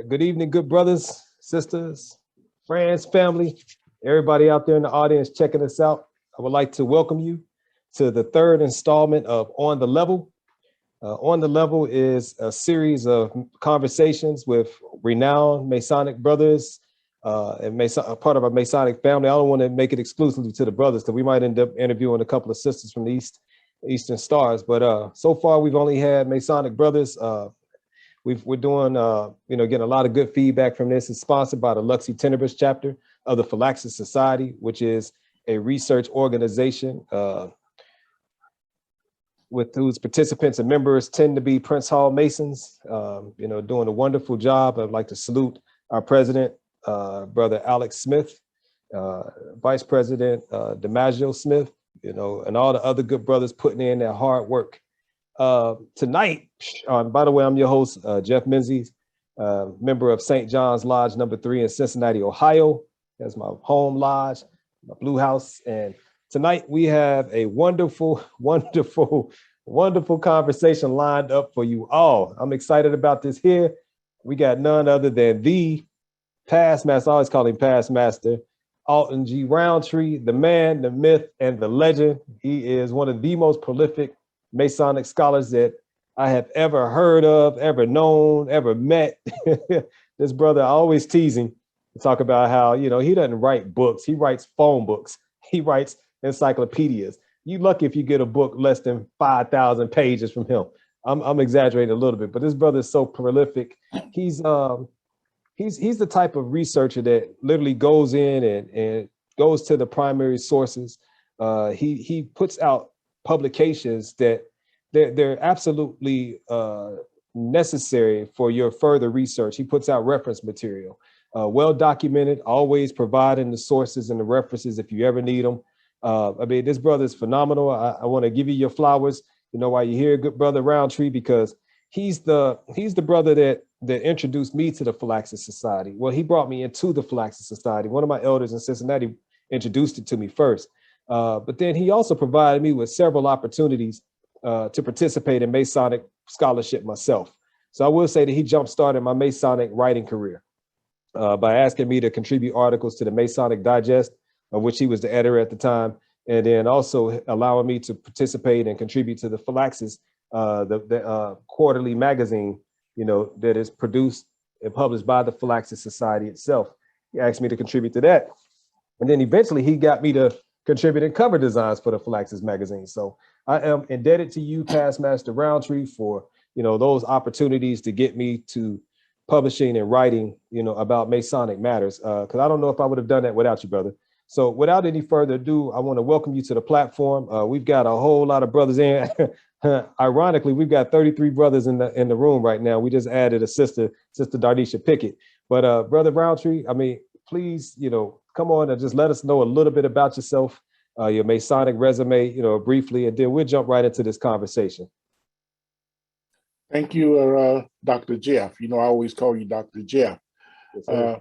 Good evening, good brothers, sisters, friends, family, everybody out there in the audience checking us out. I would like to welcome you to the third installment of On the Level. On the Level is a series of conversations with renowned Masonic brothers and a part of our Masonic family. I don't want to make it exclusively to the brothers because we might end up interviewing a couple of sisters from the Eastern Stars. But so far, we've only had Masonic brothers. We're doing, getting a lot of good feedback from this. It's sponsored by the Tenebris chapter of the Phylaxis Society, which is a research organization with whose participants and members tend to be Prince Hall Masons, doing a wonderful job. I'd like to salute our president, Brother Alex Smith, Vice President DiMaggio Smith, and all the other good brothers putting in their hard work. Tonight, by the way, I'm your host, Jeff Menzies, member of St. John's Lodge number 3 in Cincinnati, Ohio. That's my home lodge, my blue house. And tonight we have a wonderful, wonderful, wonderful conversation lined up for you all. I'm excited about this here. We got none other than the past master, I always call him past master, Alton G. Roundtree, the man, the myth, and the legend. He is one of the most prolific Masonic scholars that I have ever heard of, ever known, ever met. This brother, I always tease him to talk about how, he doesn't write books. He writes phone books. He writes encyclopedias. You lucky if you get a book less than 5,000 pages from him. I'm exaggerating a little bit, but this brother is so prolific. He's the type of researcher that literally goes in and goes to the primary sources. He puts out publications that they're absolutely necessary for your further research. He puts out reference material, well documented, always providing the sources and the references if you ever need them. This brother is phenomenal. I want to give you your flowers. While you're here, good brother Roundtree, because he's the brother that introduced me to the Phylaxis Society. Well, he brought me into the Phylaxis Society. One of my elders in Cincinnati introduced it to me first. But then he also provided me with several opportunities to participate in Masonic scholarship myself. So I will say that he jump-started my Masonic writing career by asking me to contribute articles to the Masonic Digest, of which he was the editor at the time, and then also allowing me to participate and contribute to the Phylaxis, the quarterly magazine, that is produced and published by the Phylaxis Society itself. He asked me to contribute to that. And then eventually he got me to contributing cover designs for the Phylaxis magazine. So I am indebted to you, past master Roundtree, for those opportunities to get me to publishing and writing about Masonic matters, because I don't know if I would have done that without you, brother. So without any further ado, I want to welcome you to the platform. We've got a whole lot of brothers in. Ironically, we've got 33 brothers in the room right now. We just added a sister Darnisha Pickett. But brother Roundtree, please, come on and just let us know a little bit about yourself, your Masonic resume, briefly, and then we'll jump right into this conversation. Thank you, Dr. Jeff. I always call you Dr. Jeff. Yes,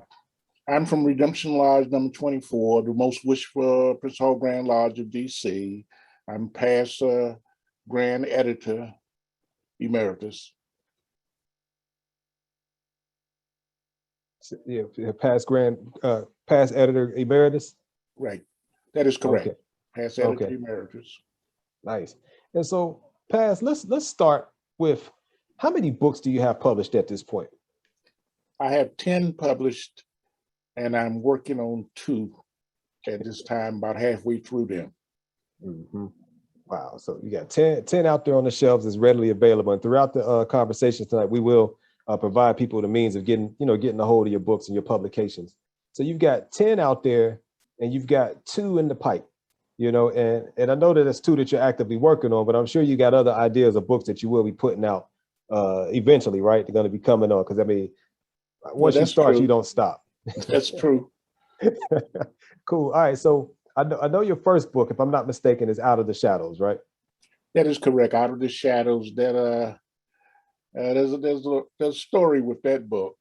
I'm from Redemption Lodge number 24, the most wished for Prince Hall Grand Lodge of DC. I'm past Grand Editor Emeritus. Yeah, past editor emeritus. Right, that is correct. Okay. Past editor emeritus. Nice. And so, past. Let's start with, how many books do you have published at this point? I have 10 published, and I'm working on 2 at this time, about halfway through them. Mm-hmm. Wow. So you got 10 out there on the shelves that's readily available. And throughout the conversation tonight, we will provide people the means of getting a hold of your books and your publications. So you've got 10 out there and you've got 2 in the pipe, and I know that it's 2 that you're actively working on, but I'm sure you got other ideas of books that you will be putting out eventually, right? They're going to be coming on, because once you start, true. You don't stop. That's true. Cool. All right. So I know your first book, if I'm not mistaken, is Out of the Shadows, right? That is correct. Out of the Shadows. That there's a story with that book.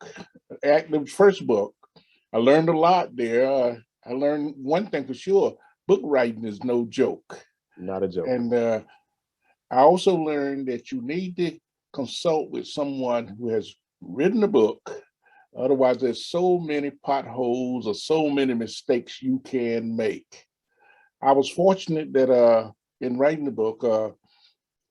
The first book, I learned a lot there. I learned one thing for sure: book writing is no joke. Not a joke. And I also learned that you need to consult with someone who has written a book, Otherwise, there's so many potholes or so many mistakes you can make. I was fortunate that in writing the book,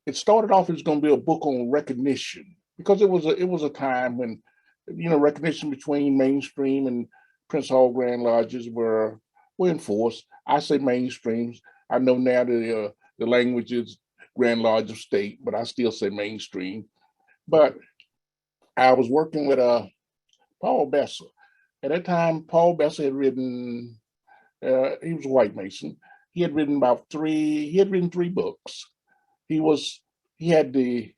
it started off as going to be a book on recognition, because it was a time when, recognition between mainstream and Prince Hall Grand Lodges were enforced. I say mainstreams. I know now the language is Grand Lodge of State, but I still say mainstream. But I was working with Paul Besser. At that time, Paul Besser had written, he was a white Mason. He had written three books. He had the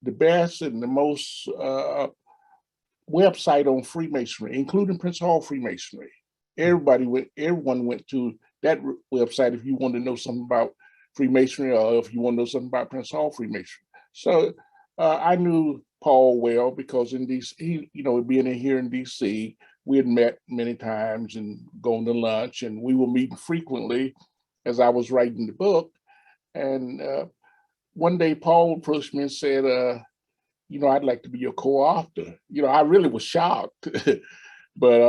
best and the most website on Freemasonry, including Prince Hall Freemasonry. Everyone went to that website if you wanted to know something about Freemasonry, or if you want to know something about Prince Hall Freemasonry. So I knew Paul well, because in DC, being in here in DC, we had met many times and gone to lunch, and we were meeting frequently as I was writing the book. And one day Paul approached me and said, I'd like to be your co-author. I really was shocked, but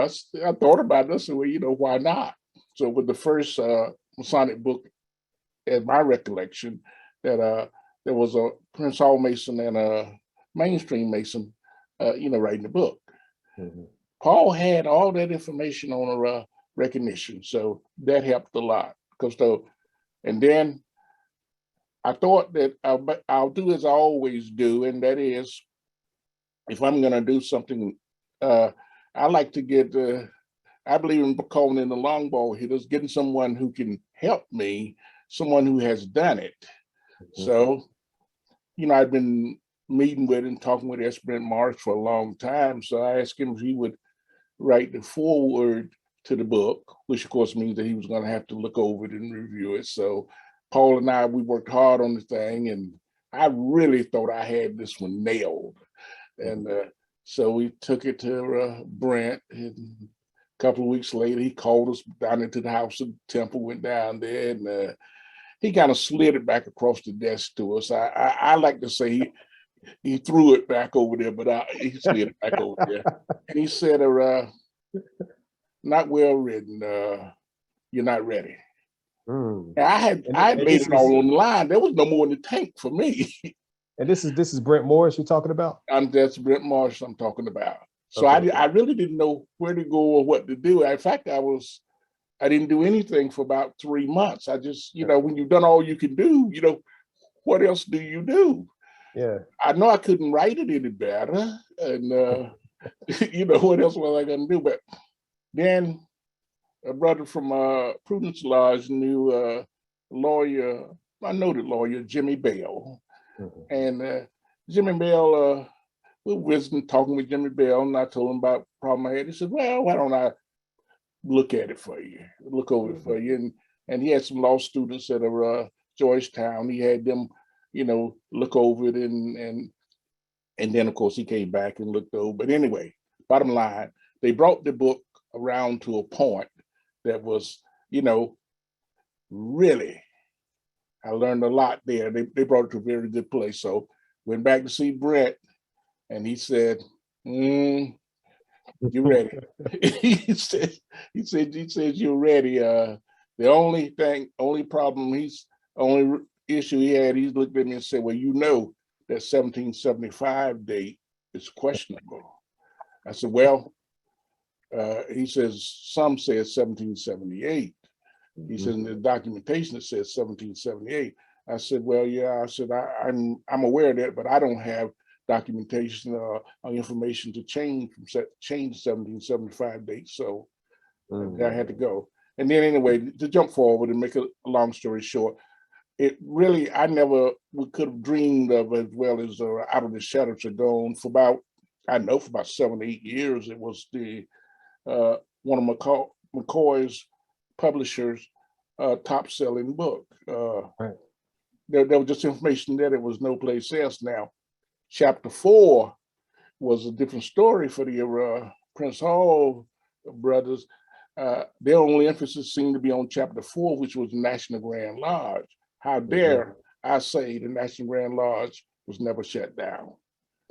I thought about it. I said, well, why not? So with the first Masonic book, as my recollection, that there was a Prince Hall Mason and a mainstream Mason, writing the book. Mm-hmm. Paul had all that information on a recognition, so that helped a lot. And then I thought that I'll do as I always do, and that is, if I'm going to do something, I like to get, I believe in calling in the long ball hitters, getting someone who can help me, someone who has done it. Mm-hmm. So, I've been meeting with and talking with S. Brent Marsh for a long time. So I asked him if he would write the foreword to the book, which of course means that he was going to have to look over it and review it. So Paul and I, we worked hard on the thing, and I really thought I had this one nailed. And so we took it to Brent, and a couple of weeks later, he called us down into the house of the Temple, went down there, and he kind of slid it back across the desk to us. I like to say he threw it back over there, but he slid it back over there. And he said, not well written, you're not ready. Mm. I had made it all on the line. There was no more in the tank for me. And this is Brent Morris you're talking about? That's Brent Morris I'm talking about. So okay. I really didn't know where to go or what to do. In fact, I didn't do anything for about 3 months. I just, when you've done all you can do, what else do you do? Yeah. I know I couldn't write it any better. And, what else was I going to do? But then a brother from Prudence Lodge knew a noted lawyer, Jimmy Bell. Mm-hmm. And Jimmy Bell, we were visiting, talking with Jimmy Bell, and I told him about the problem I had. He said, well, why don't I look at it for you, look over it for you. And he had some law students at Georgetown. He had them, look over it, and then of course he came back and looked over. But anyway, bottom line, they brought the book around to a point that was, really, I learned a lot there. They brought it to a very good place. So went back to see Brett, and he said, you ready? he said, you're ready. The only issue he had, he looked at me and said, well, that 1775 date is questionable. I said, well, he says, some say it's 1778. He says, in the documentation it says 1778. I said, well, yeah, I said, I'm aware of that, but I don't have documentation or information to change the 1775 date. So I had to go. And then anyway, to jump forward and make a long story short, it really, I never could have dreamed of, as well as Out of the Shadows Are Gone, for about 7-8 years. It was the one of McCoy's publishers' top selling book. Right. There was just information there that was no place else. Now, chapter 4 was a different story for the Prince Hall brothers. Their only emphasis seemed to be on chapter 4, which was National Grand Lodge. How dare I say the National Grand Lodge was never shut down.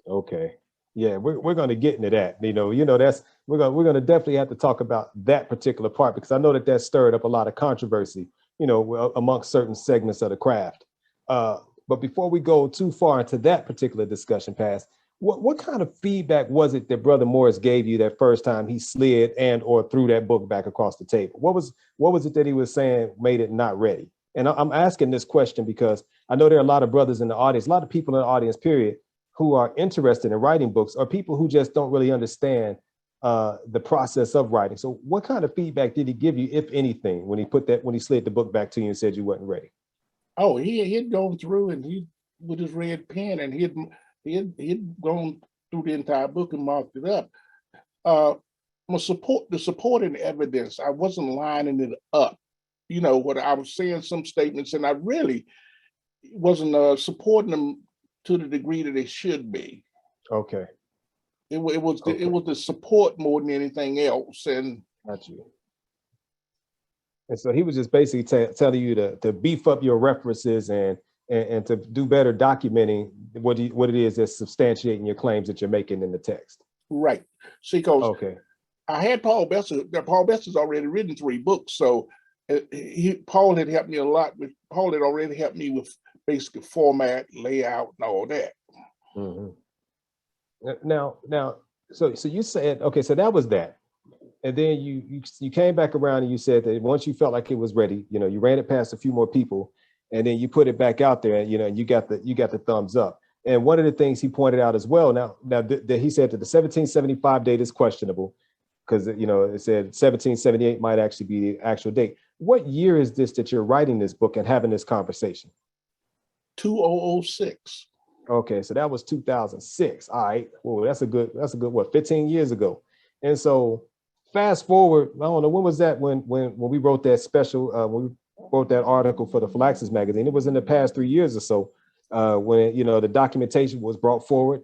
Okay. Yeah, we're going to get into that. That's we're going to definitely have to talk about that particular part, because I know that stirred up a lot of controversy, amongst certain segments of the craft. But before we go too far into that particular discussion, Pass, what kind of feedback was it that Brother Morris gave you that first time he slid and or threw that book back across the table? What was it that he was saying made it not ready? And I'm asking this question because I know there are a lot of brothers in the audience, a lot of people in the audience, period, who are interested in writing books, or people who just don't really understand the process of writing. So what kind of feedback did he give you, if anything, when he slid the book back to you and said you wasn't ready? Oh, he'd gone through, and he, with his red pen, and he'd gone through the entire book and marked it up. The supporting evidence, I wasn't lining it up. What I was saying, some statements, and I really wasn't supporting them to the degree that they should be. Okay. It was the support more than anything else. And got you. And so he was just basically telling you to beef up your references and to do better documenting what it is that's substantiating your claims that you're making in the text. Right. See, because okay. I had Paul Besser. Paul Besser's already written 3 books, so Paul had helped me a lot. Paul had already helped me with basic format, layout, and all that. Mm-hmm. Now, so you said, okay, so that was that. And then you came back around and you said that once you felt like it was ready, you ran it past a few more people, and then you put it back out there, and you got the thumbs up. And one of the things he pointed out as well, now that he said that the 1775 date is questionable, because it said 1778 might actually be the actual date. What year is this that you're writing this book and having this conversation? 2006. Okay, so that was 2006. All right. Well, that's a good what, 15 years ago. And so fast forward, I don't know, when was that when we wrote that special, when we wrote that article for the Philaxis magazine? It was in the past 3 years or so, when the documentation was brought forward,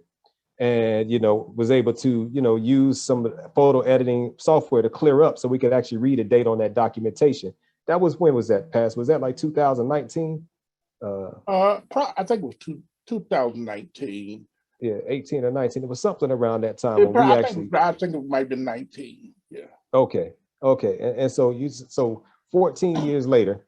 and was able to use some photo editing software to clear up so we could actually read a date on that documentation. That was, when was that passed? Was that like 2019? I think it was 2019. Yeah, 18 or 19. It was something around that time when we I think it might have been 19. Yeah. Okay. And so 14 years later,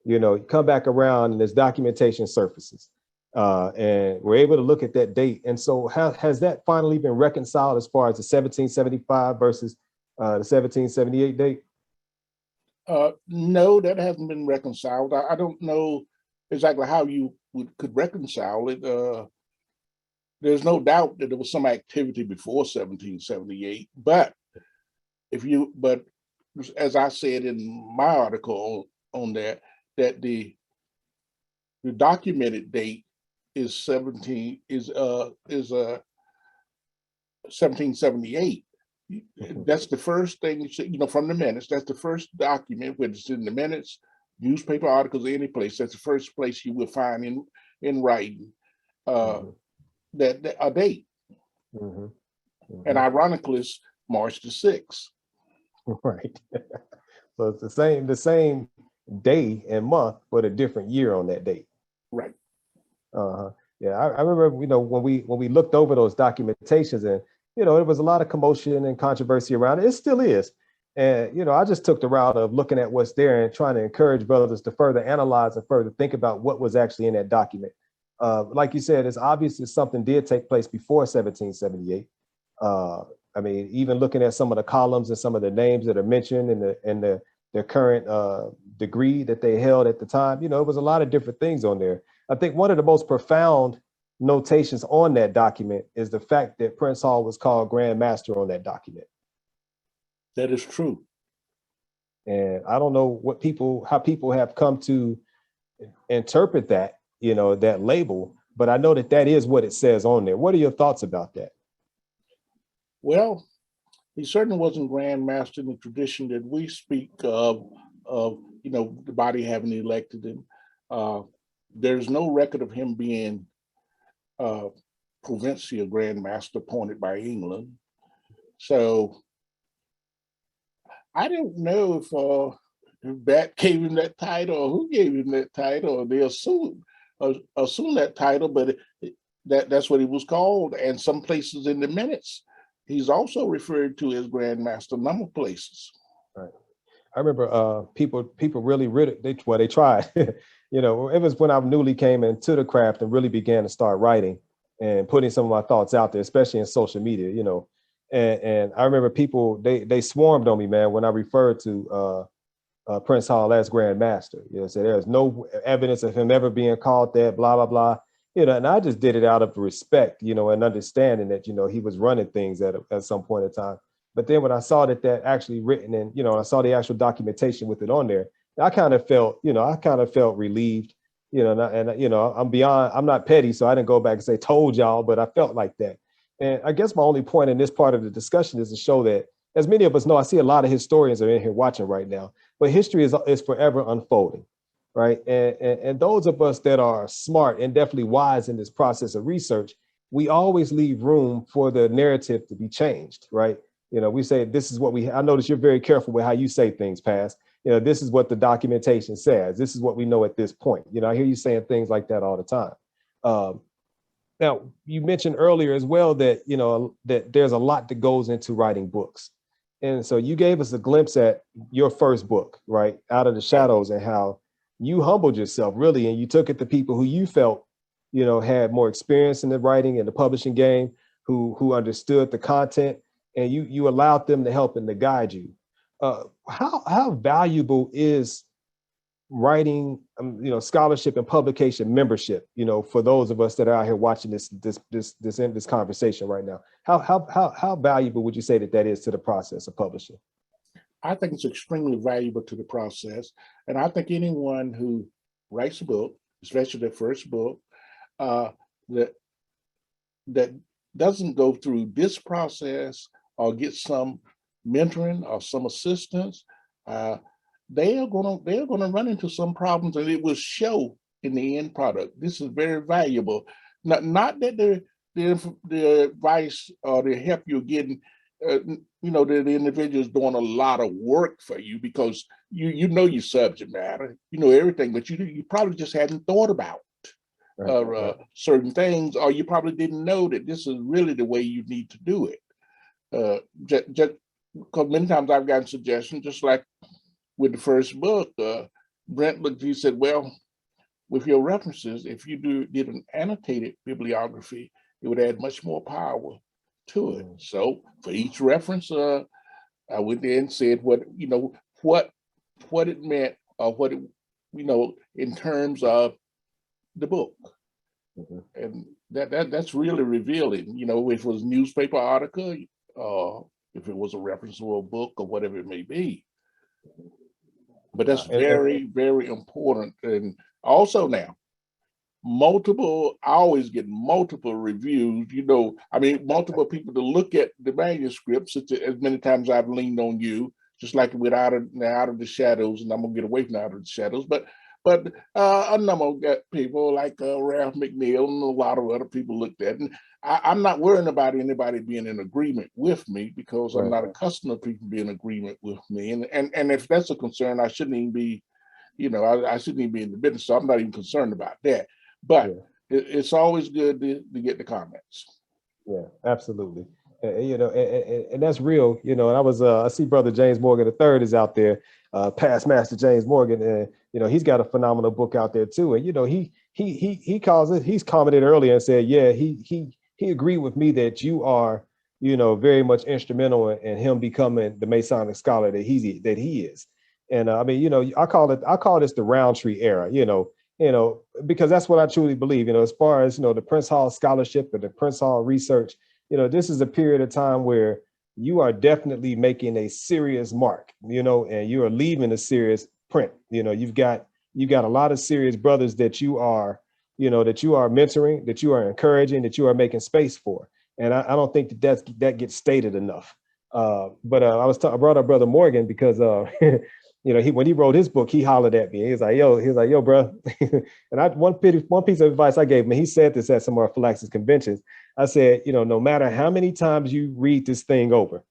you come back around and this documentation surfaces, and we're able to look at that date. And so has that finally been reconciled as far as the 1775 versus the 1778 date? No, that hasn't been reconciled. I don't know exactly how you could reconcile it. There's no doubt that there was some activity before 1778, but as I said in my article on that the documented date is 1778. That's the first thing, from the minutes. That's the first document, whether it's in the minutes, newspaper articles, any place. That's the first place you will find in writing that a date. Mm-hmm. Mm-hmm. And ironically, it's March the 6th. Right. So it's the same day and month, but a different year on that date. Right. Yeah, I remember, when we looked over those documentations, and there was a lot of commotion and controversy around it. It still is. And I just took the route of looking at what's there and trying to encourage brothers to further analyze and further think about what was actually in that document. Like you said, it's obvious that something did take place before 1778. I mean, even looking at some of the columns and some of the names that are mentioned in their current degree that they held at the time, it was a lot of different things on there. I think one of the most profound notations on that document is the fact that Prince Hall was called Grand Master on that document. That is true. And I don't know how people have come to interpret that, that label, but I know that is what it says on there. What are your thoughts about that? Well, he certainly wasn't Grand Master in the tradition that we speak of the body having elected him. There's no record of him being provincial Grand Master appointed by England. So I don't know if that gave him that title or who gave him that title, or they assume that title, but that's what he was called. And some places in the minutes, he's also referred to as Grand Master, number of places. Right. I remember people really they tried. You know, it was when I newly came into the craft and really began to start writing and putting some of my thoughts out there, especially in social media, you know. And I remember people, they swarmed on me, man, when I referred to Prince Hall as Grand Master. You know, so there's no evidence of him ever being called that, blah, blah, blah. You know, and I just did it out of respect, you know, and understanding that, you know, he was running things at some point in time. But then when I saw that actually written in, you know, I saw the actual documentation with it on there, I kind of felt relieved, you know, and you know, I'm not petty, so I didn't go back and say, told y'all, but I felt like that. And I guess my only point in this part of the discussion is to show that, as many of us know, I see a lot of historians are in here watching right now, but history is forever unfolding, right? And those of us that are smart and definitely wise in this process of research, we always leave room for the narrative to be changed, right? You know, we say, this is what I notice you're very careful with how you say things, Paz. You know, this is what the documentation says. This is what we know at this point. You know, I hear you saying things like that all the time. Now, you mentioned earlier as well that, you know, that there's a lot that goes into writing books. And so you gave us a glimpse at your first book, right? Out of the Shadows, and how you humbled yourself really, and you took it to people who you felt, you know, had more experience in the writing and the publishing game, who understood the content, and you allowed them to help and to guide you. How valuable is writing, you know, scholarship and publication membership, you know, for those of us that are out here watching this conversation right now? How valuable would you say that is to the process of publishing? I think it's extremely valuable to the process. And I think anyone who writes a book, especially their first book, that doesn't go through this process or get some mentoring or some assistance, they are gonna run into some problems, and it will show in the end product. This is very valuable. Not that the advice or the help you're getting, you know, the individual is doing a lot of work for you, because you know your subject matter, you know everything, but you probably just hadn't thought about certain things, or you probably didn't know that this is really the way you need to do it. Just because many times I've gotten suggestions, just like with the first book, Brent looked, he said, well, with your references, if you did an annotated bibliography, it would add much more power to it. So for each reference, I went there and said what it meant, or what it, you know, in terms of the book. And that's really revealing, you know, if it was a newspaper article, if it was a reference to a book or whatever it may be. But that's very, very important. And also now, I always get multiple reviews, you know, I mean, multiple people to look at the manuscripts, as many times I've leaned on you, just like with Out of the Shadows, and I'm gonna get away from Out of the Shadows, but a number of people like Ralph McNeil and a lot of other people looked at it. And I'm not worrying about anybody being in agreement with me, because I'm not accustomed to people being in agreement with me. And if that's a concern, I shouldn't even be, you know, I shouldn't even be in the business. So I'm not even concerned about that. But it's always good to get the comments. Yeah, absolutely. You know, and that's real, you know. And I see Brother James Morgan III is out there, past Master James Morgan, and you know, he's got a phenomenal book out there too. And you know, he calls it. He's commented earlier and said, yeah, he agreed with me that you are, you know, very much instrumental in him becoming the Masonic scholar that he is. And I mean, you know, I call this the Roundtree era, you know, because that's what I truly believe. You know, as far as, you know, the Prince Hall scholarship and the Prince Hall research, you know, this is a period of time where you are definitely making a serious mark, you know, and you are leaving a serious print. You know, you've got a lot of serious brothers that you are, you know, that you are mentoring, that you are encouraging, that you are making space for. And I don't think that gets stated enough. But I brought up Brother Morgan because you know, when he wrote his book, he hollered at me. He was like, yo, bro. And one piece of advice I gave him, he said this at some of our Phylaxis conventions. I said, you know, no matter how many times you read this thing over,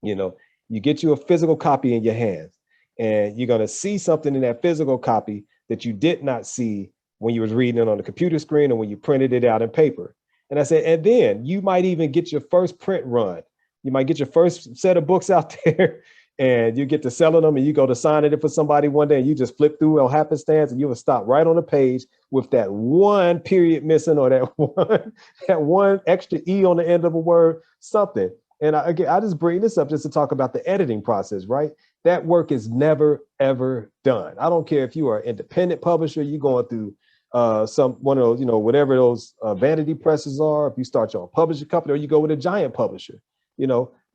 you know, you get you a physical copy in your hands, and you're going to see something in that physical copy that you did not see when you was reading it on the computer screen and when you printed it out in paper. And I said, and then you might even get your first print run. You might get your first set of books out there and you get to selling them and you go to signing it for somebody one day and you just flip through on happenstance and you will stop right on the page with that one period missing or that one extra E on the end of a word, something. And I just bring this up just to talk about the editing process, right? That work is never, ever done. I don't care if you are an independent publisher, you're going through one of those, whatever those vanity presses are, if you start your own publishing company or you go with a giant publisher,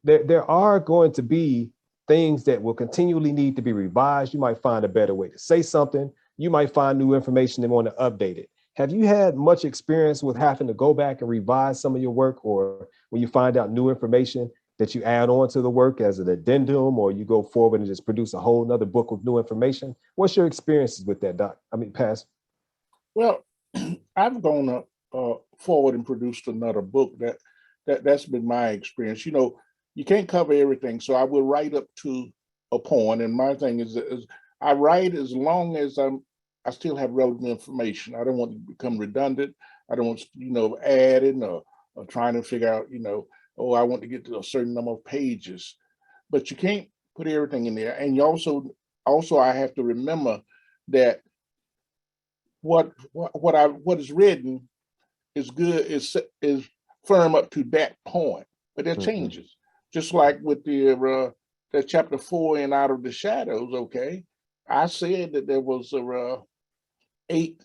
there are going to be things that will continually need to be revised. You might find a better way to say something. You might find new information and want to update it. Have you had much experience with having to go back and revise some of your work, or when you find out new information that you add on to the work as an addendum, or you go forward and just produce a whole nother book with new information? What's your experiences with that, Doc? Pass. Well, I've gone forward and produced another book. That's been my experience. You can't cover everything, so I will write up to a point. And my thing is I write as long as I still have relevant information. I don't want to become redundant. I don't want adding or trying to figure out I want to get to a certain number of pages. But you can't put everything in there. And you also I have to remember that what is written is good, is firm up to that point, but there changes. Just like with the chapter 4 in Out of the Shadows. Okay, I said that there was 8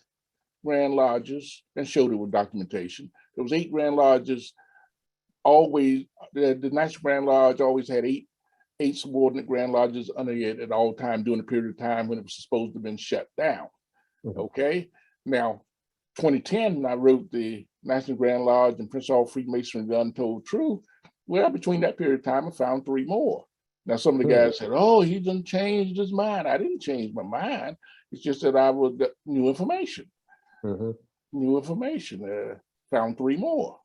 Grand Lodges and showed it with documentation. There was 8 Grand Lodges. Always, the National Grand Lodge always had 8 subordinate Grand Lodges under it at all time during the period of time when it was supposed to have been shut down. Okay, now 2010, when I wrote the National Grand Lodge and Prince Hall Freemasonry, The Untold Truth. Well, between that period of time, I found 3 more. Now, some of the guys said, "Oh, he done changed his mind." I didn't change my mind. It's just that I was new information. New information. Found 3 more.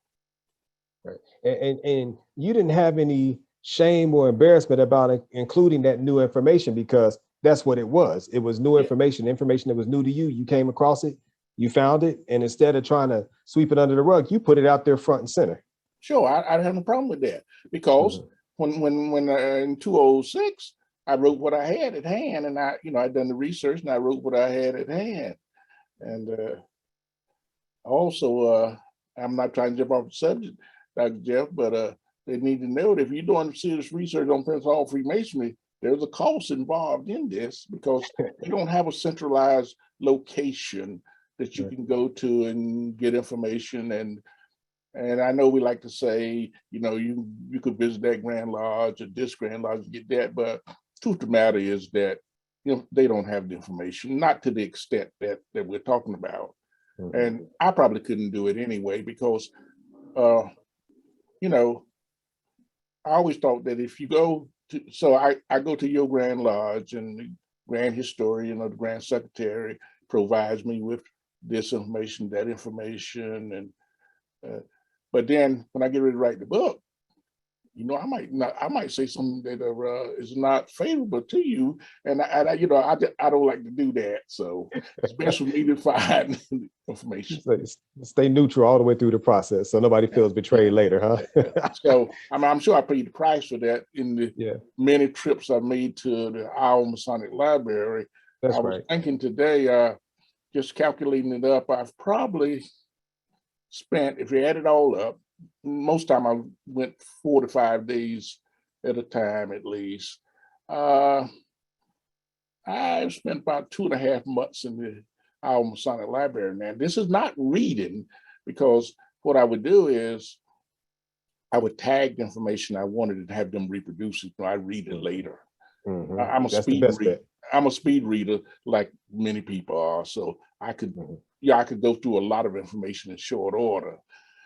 Right. And you didn't have any shame or embarrassment about including that new information, because that's what it was. It was new information that was new to you. You came across it, you found it, and instead of trying to sweep it under the rug, you put it out there front and center. Sure, I have no problem with that, because when in 2006, I wrote what I had at hand, and I'd done the research and I wrote what I had at hand. And also, I'm not trying to jump off the subject, Dr. Jeff, but they need to know that if you're doing serious research on Prince Hall Freemasonry, there's a cost involved in this, because you don't have a centralized location that you can go to and get information. And I know we like to say, you could visit that Grand Lodge or this Grand Lodge and get that, but truth of the matter is that they don't have the information, not to the extent that we're talking about. And I probably couldn't do it anyway, because I always thought that if you go to, so I go to your Grand Lodge, and the Grand Historian or the Grand Secretary provides me with this information, that information, and but then when I get ready to write the book, I might say something that is not favorable to you, and I don't like to do that. So it's best for me to find information. Stay neutral all the way through the process, so nobody feels betrayed later, huh? So I'm sure I paid the price for that in the many trips I made to the Masonic Library. That's I was thinking today, just calculating it up, I've probably spent, if you add it all up, most time I went 4 to 5 days at a time at least. I've spent about 2.5 months in the Masonic Library. Now, this is not reading, because what I would do is I would tag the information I wanted to have them reproduce it. I read it later. I'm a speed reader. I'm a speed reader, like many people are. So I could, I could go through a lot of information in short order.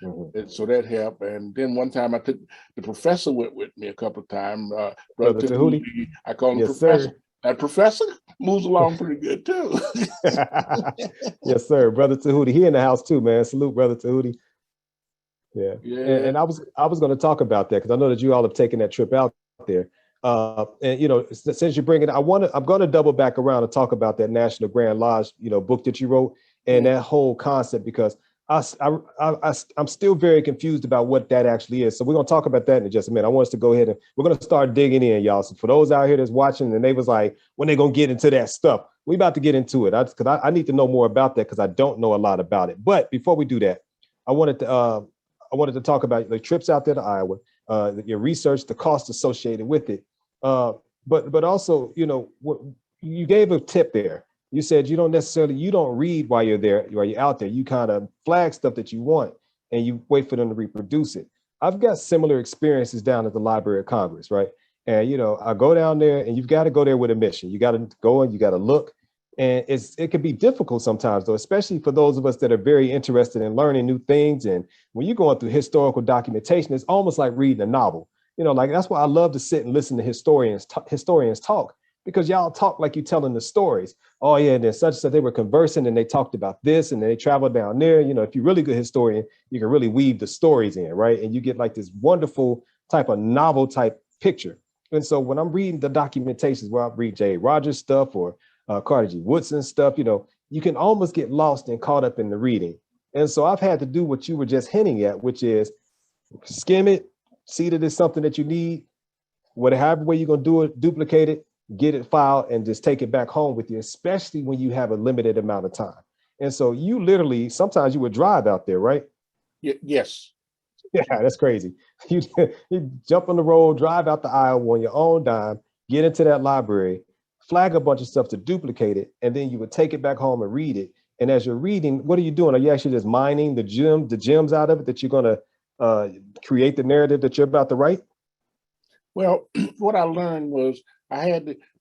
And so that helped. And then one time I took, the professor went with me a couple of times. Brother Tahuti, I call him Professor. Sir. That professor moves along pretty good too. Yes, sir. Brother Tahuti, he in the house too, man. Salute, Brother Tahuti. Yeah. And I was going to talk about that, because I know that you all have taken that trip out there. And since you bring it, I'm going to double back around and talk about that National Grand Lodge, book that you wrote. and that whole concept, because I'm still very confused about what that actually is. So we're going to talk about that in just a minute. I want us to go ahead and we're going to start digging in, y'all. So for those out here that's watching and they was like, when they going to get into that stuff, we about to get into it. Because I need to know more about that because I don't know a lot about it. But before we do that, I wanted to talk about the trips out there to Iowa, your research, the cost associated with it. But also, what you gave a tip there. You said you don't read while you're out there. You kind of flag stuff that you want and you wait for them to reproduce it. I've got similar experiences down at the Library of Congress, right? And I go down there, and you've got to go there with a mission. You got to go and you got to look. And it can be difficult sometimes, though, especially for those of us that are very interested in learning new things. And when you're going through historical documentation, it's almost like reading a novel. Like that's why I love to sit and listen to historians talk, because y'all talk like you're telling the stories. Oh yeah, and then such that they were conversing and they talked about this and then they traveled down there. If you're a really good historian, you can really weave the stories in, right? And you get like this wonderful type of novel type picture. And so when I'm reading the documentations, where I read J. Rogers stuff or Carter G. Woodson stuff, you can almost get lost and caught up in the reading. And so I've had to do what you were just hinting at, which is skim it, see that it's something that you need, whatever way you're going to do it, duplicate it, get it filed, and just take it back home with you, especially when you have a limited amount of time. And so you literally, sometimes you would drive out there, right? Yes. Yeah, that's crazy. You jump on the road, drive out to Iowa on your own dime, get into that library, flag a bunch of stuff to duplicate it, and then you would take it back home and read it. And as you're reading, what are you doing? Are you actually just mining the gems out of it that you're going to create the narrative that you're about to write? Well, what I learned was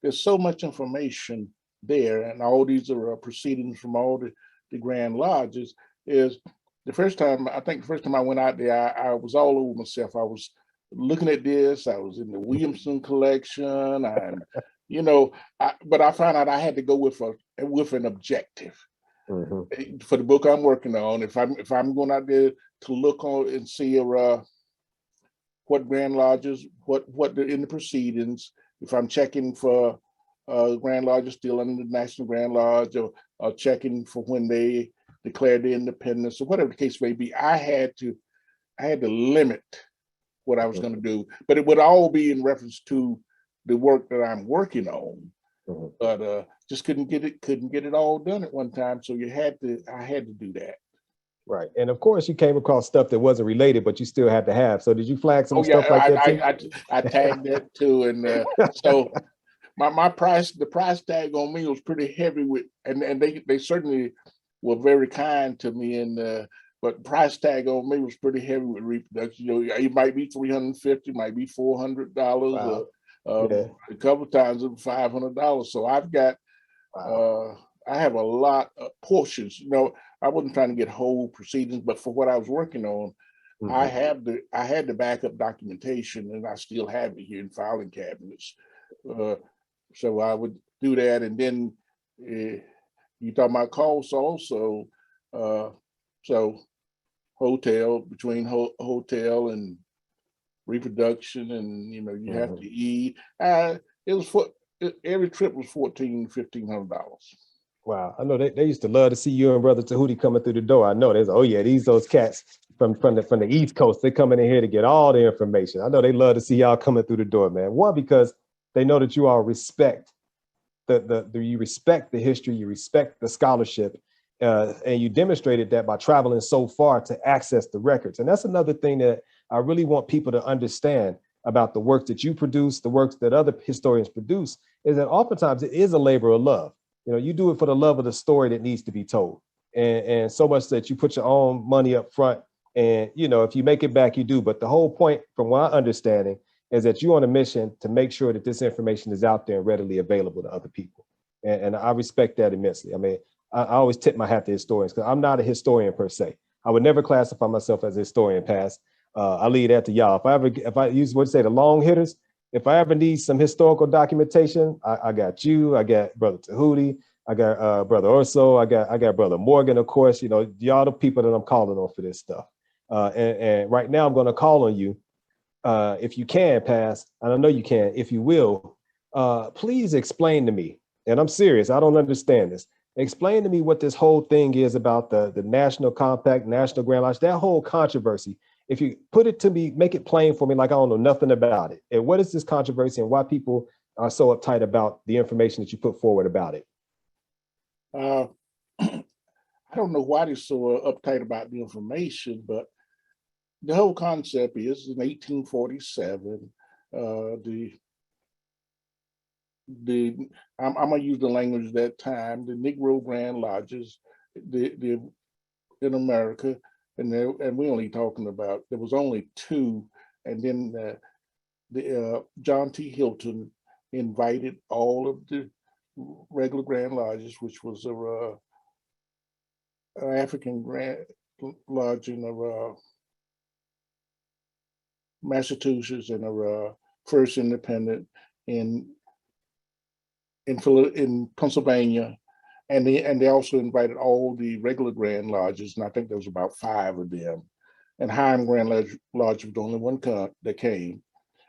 there's so much information there, and all these are proceedings from all the Grand Lodges. Is the first time I went out there, I was all over myself. I was looking at this. I was in the Williamson collection, and but I found out I had to go with an objective. Mm-hmm. For the book I'm working on. If I'm going out there to look on and see what Grand Lodges, what they're in the proceedings, if I'm checking for Grand Lodges still under the National Grand Lodge, or checking for when they declared their independence, or whatever the case may be, I had to limit what I was going to do, but it would all be in reference to the work that I'm working on. Mm-hmm. But just couldn't get it all done at one time, so I had to do that. Right, and of course you came across stuff that wasn't related, but you still had to have. So did you flag some stuff like that too? I tagged that too, and so the price tag on me was pretty heavy and they certainly were very kind to me, and but price tag on me was pretty heavy with reproduction. It might be $350, might be $400. Wow. A couple of times it was $500. So I've got I have a lot of portions. I wasn't trying to get whole proceedings, but for what I was working on, mm-hmm. I had the backup documentation, and I still have it here in filing cabinets. So I would do that, and then you talk about costs also. So between hotel and reproduction, and you mm-hmm. have to eat. Every trip was $1,500. Wow, I know they used to love to see you and Brother Tahuti coming through the door. I know those cats from the East Coast. They're coming in here to get all the information. I know they love to see y'all coming through the door, man. One, because they know that you all respect you respect the history, you respect the scholarship, and you demonstrated that by traveling so far to access the records. And that's another thing that I really want people to understand about the work that you produce, the works that other historians produce, is that oftentimes it is a labor of love. You do it for the love of the story that needs to be told. And so much that you put your own money up front, and, if you make it back, you do. But the whole point, from my understanding, is that you're on a mission to make sure that this information is out there and readily available to other people. And I respect that immensely. I mean, I always tip my hat to historians, because I'm not a historian per se. I would never classify myself as a historian past. I leave that to y'all. If I use the long hitters, if I ever need some historical documentation, I got you. I got Brother Tahuti. I got Brother Orso. I got Brother Morgan, of course. Y'all the people that I'm calling on for this stuff. And right now I'm going to call on you, if you can, Pass, and I know you can, if you will, please explain to me, and I'm serious, I don't understand this. Explain to me what this whole thing is about the National Compact, National Grand Lodge, that whole controversy. If you put it to me, make it plain for me, like I don't know nothing about it. And what is this controversy and why people are so uptight about the information that you put forward about it? I don't know why they're so uptight about the information, but the whole concept is in 1847, I'm gonna use the language of that time, the Negro Grand Lodges, the in America, and we're only talking about, there was only two, and then John T. Hilton invited all of the regular Grand Lodges, which was African Grand Lodge in Massachusetts and First Independent in Pennsylvania, and they also invited all the regular Grand Lodges, and I think there was about 5 of them. And Hiram Grand Lodge was the only one that came,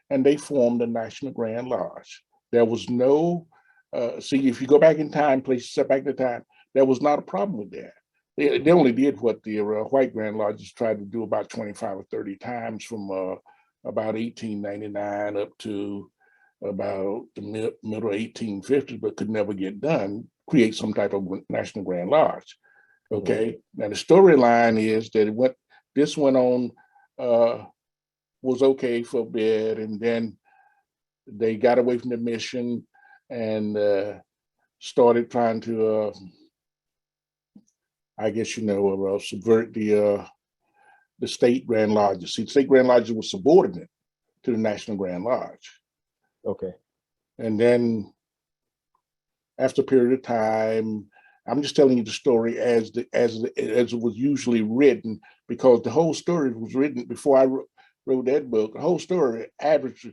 and they formed the National Grand Lodge. There was no, see, if you go back in time, step back in time, there was not a problem with that. They only did what the white Grand Lodges tried to do about 25 or 30 times from about 1899 up to about the middle 1850s, but could never get done, create some type of National Grand Lodge. Okay, now the storyline is that this went on, was okay for a bit, and then they got away from the mission and started trying to, I guess, subvert the state Grand Lodges. See, the state Grand Lodges was subordinate to the National Grand Lodge. Okay. And then after a period of time, I'm just telling you the story as it was usually written, because the whole story was written before I wrote that book. The whole story, average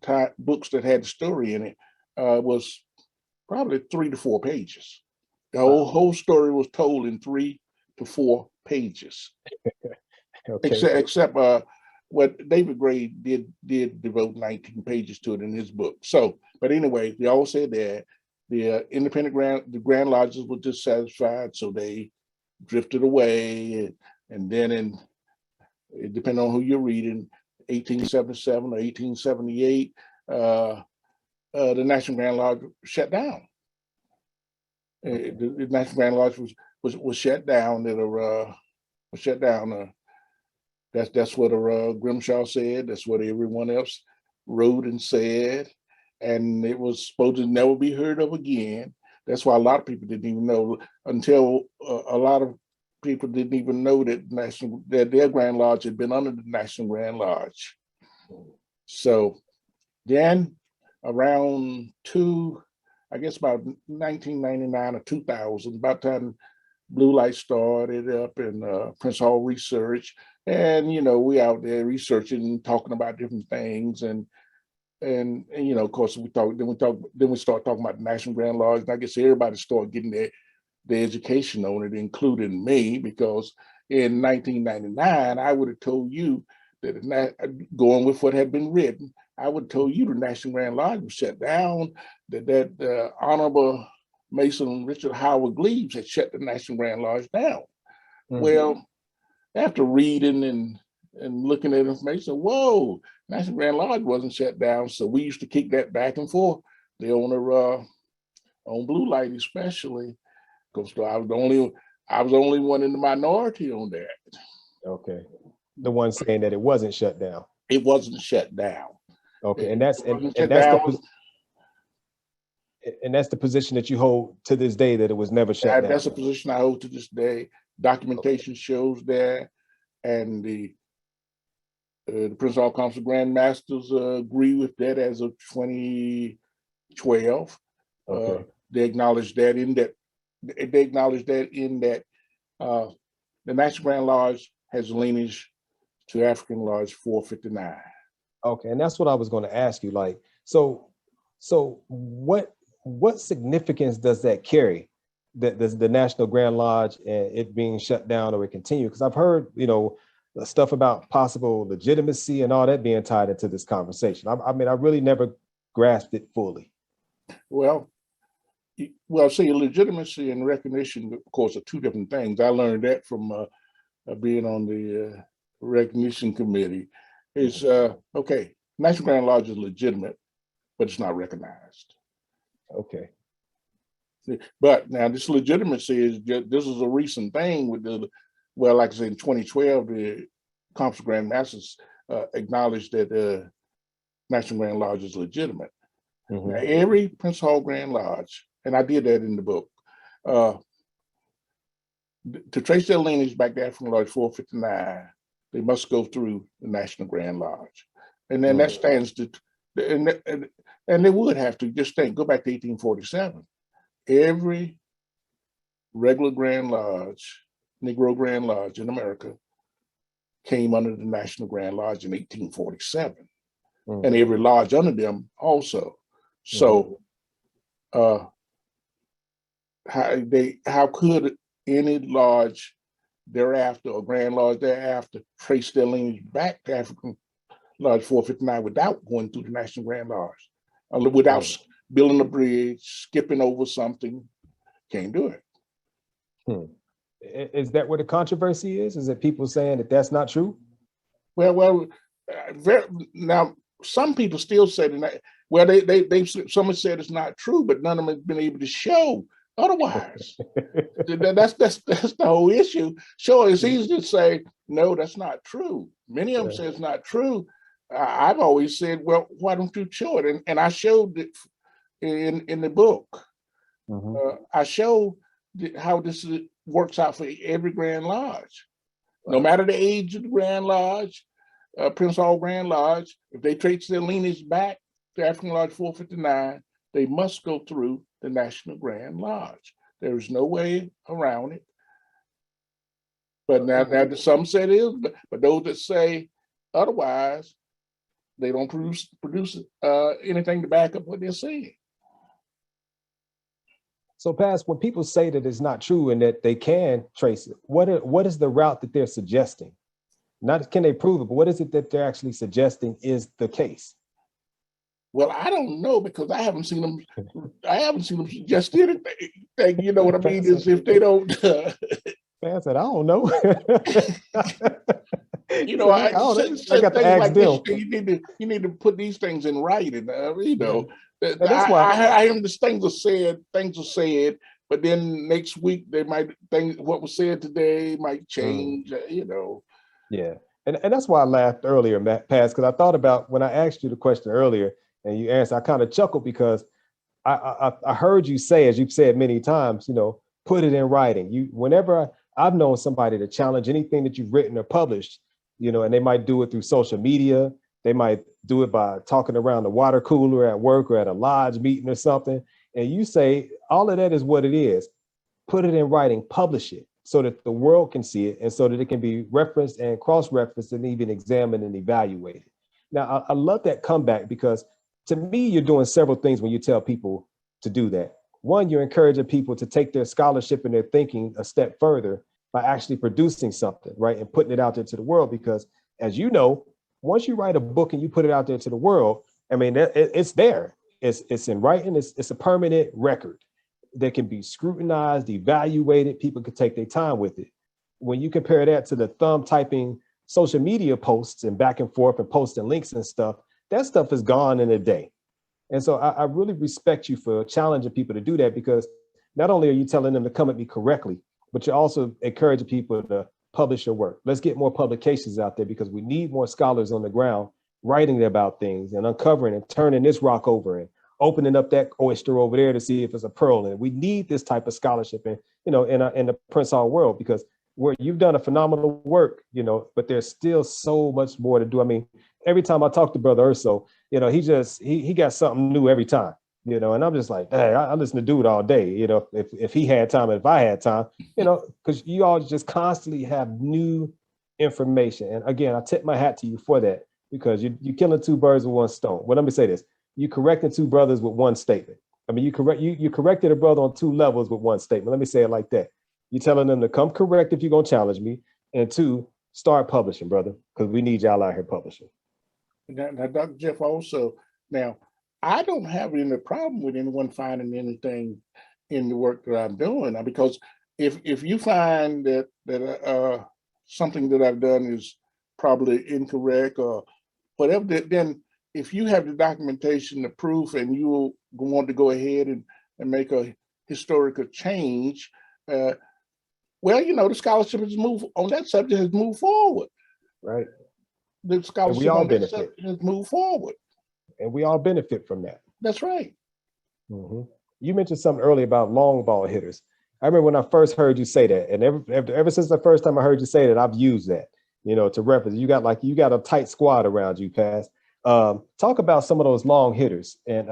time, books that had the story in it was probably 3 to 4 pages. The whole story was told in 3 to 4 pages. Okay. Except what David Gray did devote 19 pages to it in his book. So, but anyway, they all said that the the Grand Lodges were dissatisfied, so they drifted away. And then depending on who you're reading, 1877 or 1878, the National Grand Lodge shut down. The National Grand Lodge was shut down. Was shut down. That's what Grimshaw said. That's what everyone else wrote and said, and it was supposed to never be heard of again. That's why a lot of people didn't even know, until a lot of people didn't even know that their Grand Lodge had been under the National Grand Lodge. So then around I guess about 1999 or 2000, about the time Blue Light started up in Prince Hall Research, and we out there researching and talking about different things, and of course we start talking about the National Grand Lodge, and I guess everybody started getting their education on it, including me, because in 1999 I would have told you that, going with what had been written, I would have told you the National Grand Lodge was shut down, that Honorable Mason Richard Howard Gleaves had shut the National Grand Lodge down. Well, after reading and looking at information, whoa, National Grand Lodge wasn't shut down. So we used to kick that back and forth. The owner on Blue Light especially, because I was the only one in the minority on that. Okay. The one saying that it wasn't shut down. It wasn't shut down. Okay, and that's the position that you hold to this day, that it was never shut down. That's a position I hold to this day. Documentation shows that, and the Prince Hall Council Grand Masters agree with that as of 2012. Okay. They acknowledge that in that. The National Grand Lodge has lineage to African Lodge 459. Okay, and that's what I was going to ask you. Like, so what significance does that carry, that the National Grand Lodge and it being shut down or it continue? Because I've heard, stuff about possible legitimacy and all that being tied into this conversation. I mean, I really never grasped it fully. Well, Well, see, legitimacy and recognition, of course, are two different things. I learned that from being on the recognition committee. Is okay, National Grand Lodge is legitimate, but it's not recognized. Okay. But now this legitimacy is just, this is a recent thing with the, well, like I said, in 2012, the Conference of Grand Masters acknowledged that National Grand Lodge is legitimate. Mm-hmm. Now, every Prince Hall Grand Lodge, and I did that in the book, to trace their lineage back to African Lodge 459, they must go through the National Grand Lodge. And then that stands to, and they would have to, just think, go back to 1847. Every regular Grand Lodge, Negro Grand Lodge in America came under the National Grand Lodge in 1847. And every lodge under them also. So how could any lodge thereafter or Grand Lodge thereafter trace their lineage back to African Lodge 459 without going through the National Grand Lodge, without building a bridge, skipping over something? Can't do it. Is that where the controversy is? Is it people saying that that's not true? Well, now some people still say that. Well, some have said it's not true, but none of them have been able to show otherwise. That's the whole issue. Sure, it's easy to say no, that's not true. Many of them say it's not true. I've always said, well, why don't you show it? And I showed it in the book. I showed how this works out for every Grand Lodge. No matter the age of the Grand Lodge, Prince Hall Grand Lodge, if they trace their lineage back to African Lodge 459, they must go through the National Grand Lodge. There is no way around it. But now some say it is, but those that say otherwise, they don't produce anything to back up what they're saying. So, Paz, when people say that it's not true and that they can trace it, what is the route that they're suggesting? Not can they prove it, but what is it that they're actually suggesting is the case? Well, I don't know, because I haven't seen them suggest anything. You know what I mean? Is if they don't. Paz said, I don't know. You know, I got to ask them. You need to put these things in writing. You know, that's why I understand things are said, but then next week they might think what was said today might change. You know. Yeah, and that's why I laughed earlier, Paz, because I thought about when I asked you the question earlier and you answered. I kind of chuckled because I heard you say, as you've said many times, you know, put it in writing. Whenever I've known somebody to challenge anything that you've written or published, you know, and they might do it through social media. They might do it by talking around the water cooler at work or at a lodge meeting or something. And you say, all of that is what it is. Put it in writing, publish it so that the world can see it and so that it can be referenced and cross-referenced and even examined and evaluated. Now, I love that comeback because to me, you're doing several things when you tell people to do that. One, you're encouraging people to take their scholarship and their thinking a step further by actually producing something, right? And putting it out there to the world, because as you know, once you write a book and you put it out there to the world, I mean, it's there. It's in writing. It's a permanent record that can be scrutinized, evaluated. People can take their time with it. When you compare that to the thumb typing social media posts and back and forth and posting links and stuff, that stuff is gone in a day. And so I really respect you for challenging people to do that, because not only are you telling them to come at me correctly, but you're also encouraging people to publish your work. Let's get more publications out there, because we need more scholars on the ground writing about things and uncovering and turning this rock over and opening up that oyster over there to see if it's a pearl. And we need this type of scholarship in, you know, in the Prince Hall world, because where you've done a phenomenal work, you know, but there's still so much more to do. I mean, every time I talk to Brother Urso, you know, he got something new every time, you know, and I'm just like, hey, I listen to dude all day, you know, if he had time, and if I had time, you know, because you all just constantly have new information. And again, I tip my hat to you for that, because you're killing two birds with one stone. Well, let me say this. You corrected two brothers with one statement. I mean, you corrected a brother on two levels with one statement. Let me say it like that. You're telling them to come correct if you're going to challenge me. And two, start publishing, brother, because we need y'all out here publishing. Now, Dr. Jeff, also, now, I don't have any problem with anyone finding anything in the work that I'm doing. Because if you find that something that I've done is probably incorrect or whatever, then if you have the documentation, the proof, and you want to go ahead and make a historical change, well, the scholarship has moved on that subject, has moved forward. Right. The scholarship on that subject has moved forward. And we all benefit from that. That's right. Mm-hmm. You mentioned something earlier about long ball hitters. I remember when I first heard you say that, and ever since the first time I heard you say that, I've used that, to reference. You got a tight squad around you, Paz. Talk about some of those long hitters and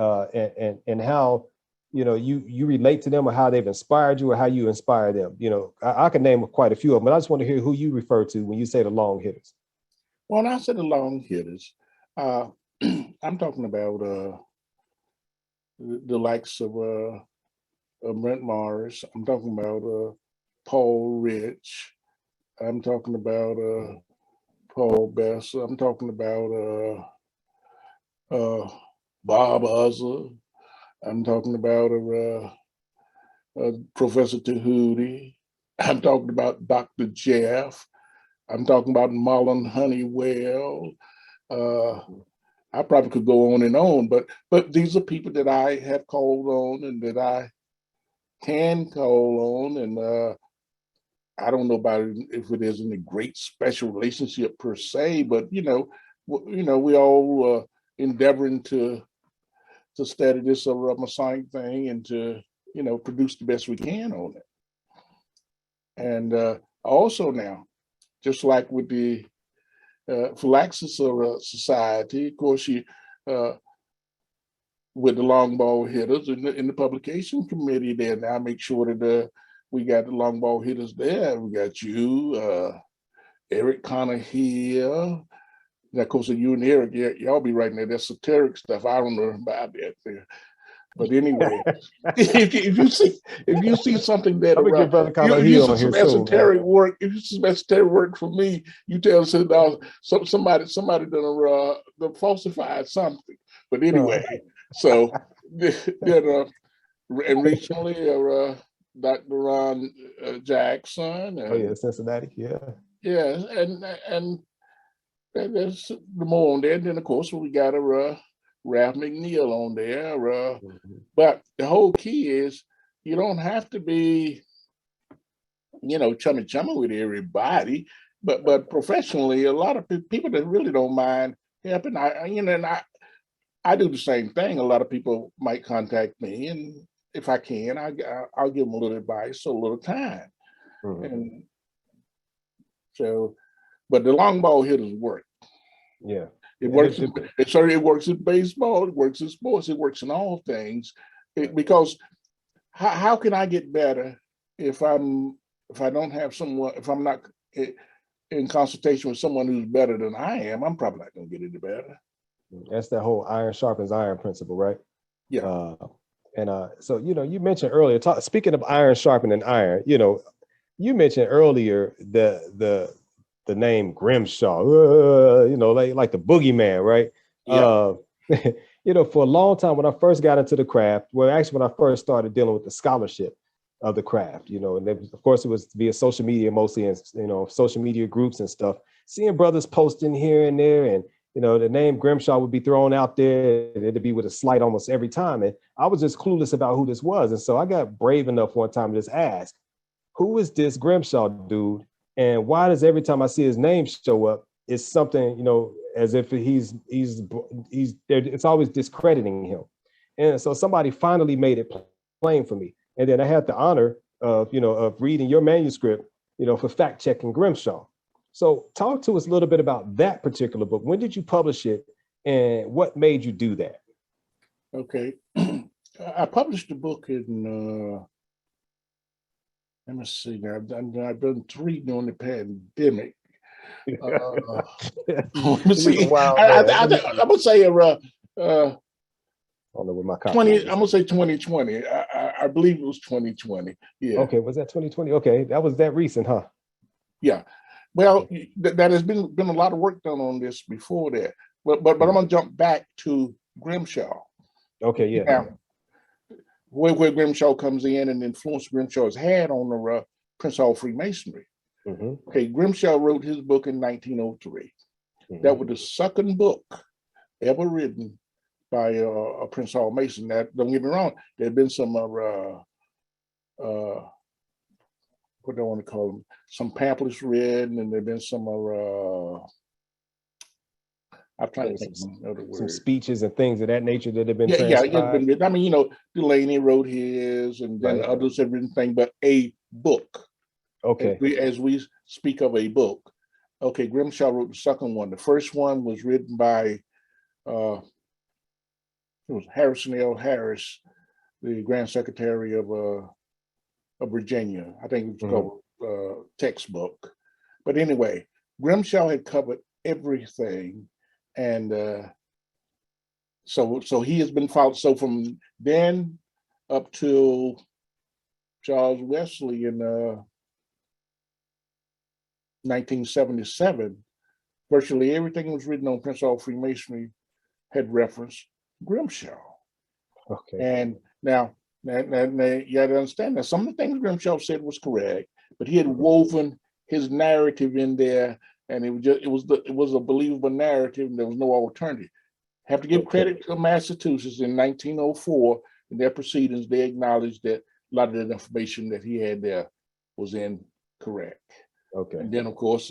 how you relate to them, or how they've inspired you, or how you inspire them. I can name quite a few of them, but I just want to hear who you refer to when you say the long hitters. Well, when I say the long hitters, I'm talking about the likes of Brent Morris. I'm talking about Paul Rich. I'm talking about Paul Bess. I'm talking about Bob Uzzer. I'm talking about Professor Tahuti. I'm talking about Dr. Jeff. I'm talking about Marlon Honeywell. I probably could go on, but these are people that I have called on and that I can call on, and I don't know about it, if it is any great special relationship per se, but we all endeavoring to study this Masonic thing and to produce the best we can on it. And also now, just like with the Phylaxis Society, of course, with the long ball hitters in the publication committee there now, make sure that we got the long ball hitters there. We got you, Eric Connor here. Now, of course, you and Eric, y'all be writing that esoteric stuff. I don't know about that there. But anyway, if you see something that if you see some esoteric work, if you see some esoteric work from me, you tell us somebody done falsified something. But anyway, so then and recently Dr. Ron Jackson. And, Cincinnati, yeah, and there's the more on there. And then of course we got Ralph McNeil on there. But the whole key is you don't have to be, chummy with everybody, but professionally, a lot of people that really don't mind helping. I do the same thing. A lot of people might contact me, and if I can, I'll give them a little advice, a little time. And so, but the long ball hitters work. Yeah. It works. It works in baseball. It works in sports. It works in all things. Because how can I get better if I don't have someone, if I'm not in consultation with someone who's better than I am? I'm probably not going to get any better. That's that whole iron sharpens iron principle, right? Yeah. So you mentioned earlier, speaking of iron sharpening iron, you mentioned earlier the name Grimshaw, like the boogeyman, right? Yeah. For a long time, when I first got into the craft, when I first started dealing with the scholarship of the craft, and of course it was via social media mostly, and social media groups and stuff, seeing brothers posting here and there, and the name Grimshaw would be thrown out there, and it'd be with a slight almost every time, and I was just clueless about who this was, and so I got brave enough one time to just ask, who is this Grimshaw dude? And why does every time I see his name show up, it's something, as if he's it's always discrediting him. And so somebody finally made it plain for me. And then I had the honor of reading your manuscript, for fact checking Grimshaw. So talk to us a little bit about that particular book. When did you publish it, and what made you do that? Okay. I published the book in let me see. Now I've done 3 during the pandemic. Let me see. I'm gonna say I don't know what my 20. I'm gonna say 2020. I believe it was 2020. Yeah. Okay. Was that 2020? Okay, that was that recent, huh? Yeah. Well, that has been a lot of work done on this before that. But I'm gonna jump back to Grimshaw. Okay. Yeah. Now, where Grimshaw comes in and the influence Grimshaw has had on the Prince Hall Freemasonry. Okay, Grimshaw wrote his book in 1903. That was the second book ever written by a Prince Hall Mason. That, don't get me wrong, there have been some what do I want to call them? Some pamphlets written, and there have been some I'm trying to think of other words. Some speeches and things of that nature that have been yeah, it's transcribed. been. I mean, you know, Delaney wrote his, and then others have written things, but a book. Okay. As we speak of a book, okay, Grimshaw wrote the second one. The first one was written by it was Harrison L. Harris, the Grand Secretary of Virginia. I think it was called Textbook. But anyway, Grimshaw had covered everything, and so he has been followed. So from then up to Charles Wesley in 1977, virtually everything that was written on Prince Hall Freemasonry had referenced Grimshaw. Okay. And now you got to understand that some of the things Grimshaw said was correct, but he had woven his narrative in there, and it was a believable narrative, and there was no alternative. Have to give credit to Massachusetts in 1904 in their proceedings. They acknowledged that a lot of the information that he had there was incorrect. Okay. And then, of course,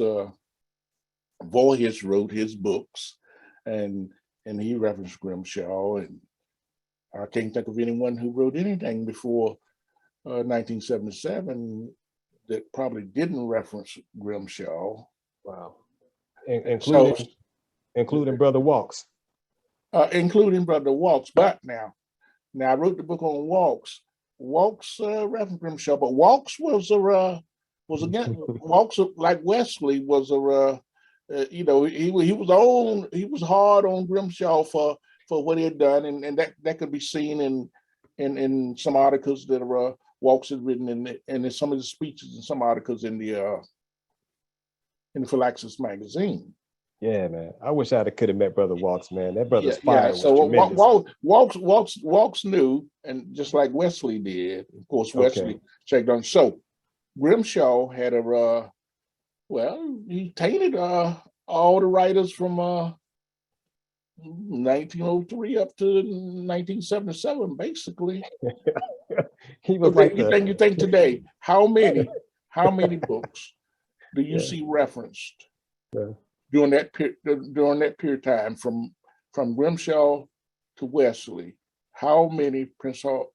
Voorhis wrote his books, and he referenced Grimshaw, and I can't think of anyone who wrote anything before 1977 that probably didn't reference Grimshaw. Wow. Including Brother Walks. Including Brother Walks. But now I wrote the book on Walks. Walks referenced Grimshaw, but Walks was again Walks, like Wesley, was he was hard on Grimshaw for what he had done, and that could be seen in some articles that Walks had written and in some of the speeches and some articles in the Philaxis magazine. Yeah, man. I wish I could have met Brother Walks, man. That brother's fire was so tremendous. Walks knew, and just like Wesley did, of course, Wesley checked on. So Grimshaw had he tainted all the writers from 1903 up to 1977, basically. He was you think today, how many books do you see referenced during that period of time from Grimshaw to Wesley? How many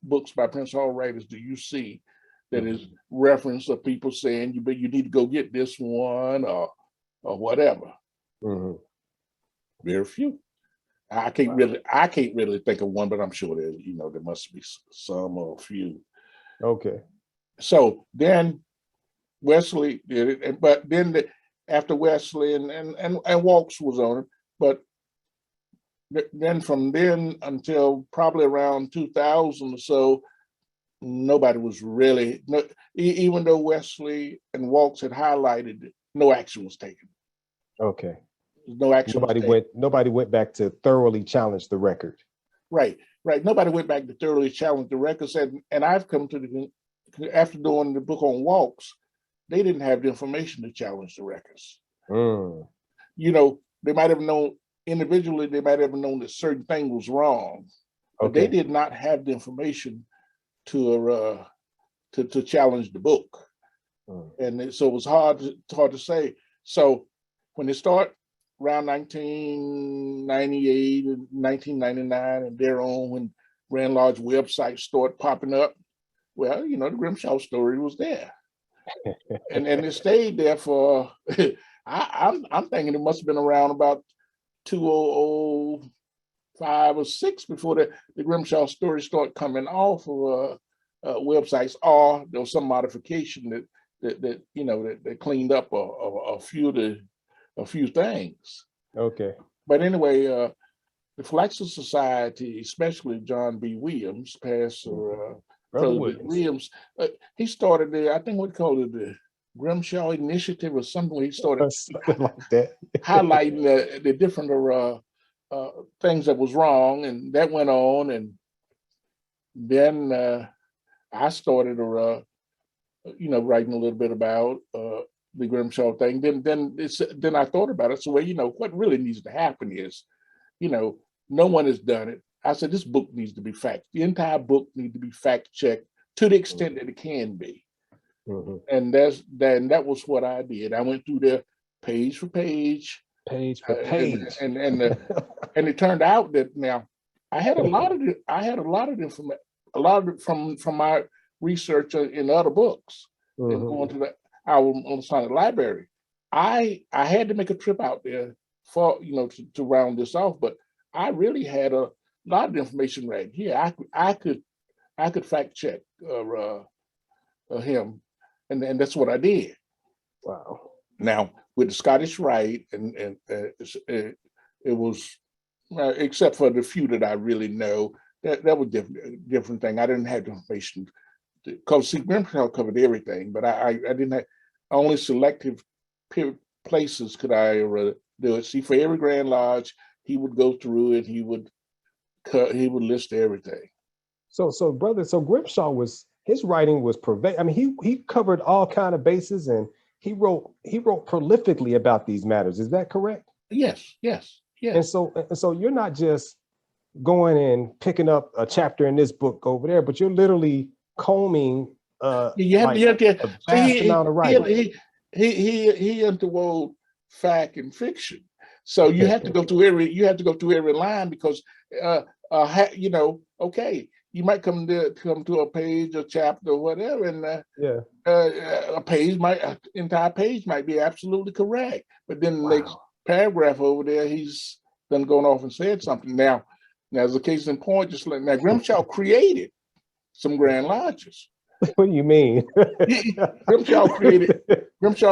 books by Prince Hall writers do you see that is reference of people saying you need to go get this one or whatever? Very few. I can't really think of one, but I'm sure there must be some or a few. Okay. So then Wesley did it, but then after Wesley and Walks was on it, but then from then until probably around 2000 or so, nobody was really, even though Wesley and Walks had highlighted it, no action was taken. Okay. No action. Nobody went back to thoroughly challenge the record. Right. Nobody went back to thoroughly challenge the record. And I've come to after doing the book on Walks, they didn't have the information to challenge the records. They might have known individually, they might have known that certain thing was wrong, but they did not have the information to challenge the book. And so it was hard to say. So when they start around 1998 and 1999 and thereon, when Grand Lodge websites started popping up, the Grimshaw story was there. and it stayed there for I'm thinking it must have been around about 2005 or 6 before the Grimshaw story started coming off of websites, or there was some modification that cleaned up a few things. Okay. But anyway, the Philaxis Society, especially John B. Williams, Pastor Williams, he started I think we call it the Grimshaw Initiative or something. He started something like that, highlighting the different things that was wrong, and that went on, and then I started, writing a little bit about the Grimshaw thing. Then I thought about it. So, well, what really needs to happen is, no one has done it. I said, this book needs to be the entire book needs to be fact checked to the extent that it can be. And that was what I did. I went through there page for page. Page for page. And it turned out that now I had a lot of information, from my research in other books and going to our Masonic library. I had to make a trip out there for to round this off, but I really had a lot of information right here. I could fact check him, and that's what I did. Wow. Now with the Scottish Rite, and it was, except for the few that I really know, that was different thing. I didn't have the information because Grimshaw covered everything, but I didn't have only selective places could I do it. See, for every Grand Lodge, he would go through it. He would list everything. So Grimshaw his writing was pervasive. I mean, he covered all kind of bases, and he wrote prolifically about these matters. Is that correct? Yes. And so you're not just going and picking up a chapter in this book over there, but you're literally combing a vast amount of writing. He interwove fact and fiction. So you have to go through every line, because okay, you might come to a page, a chapter, or whatever, and entire page might be absolutely correct, but then the next paragraph over there, he's then gone off and said something. Now as a case in point, Grimshaw created some Grand Lodges. What do you mean? Grimshaw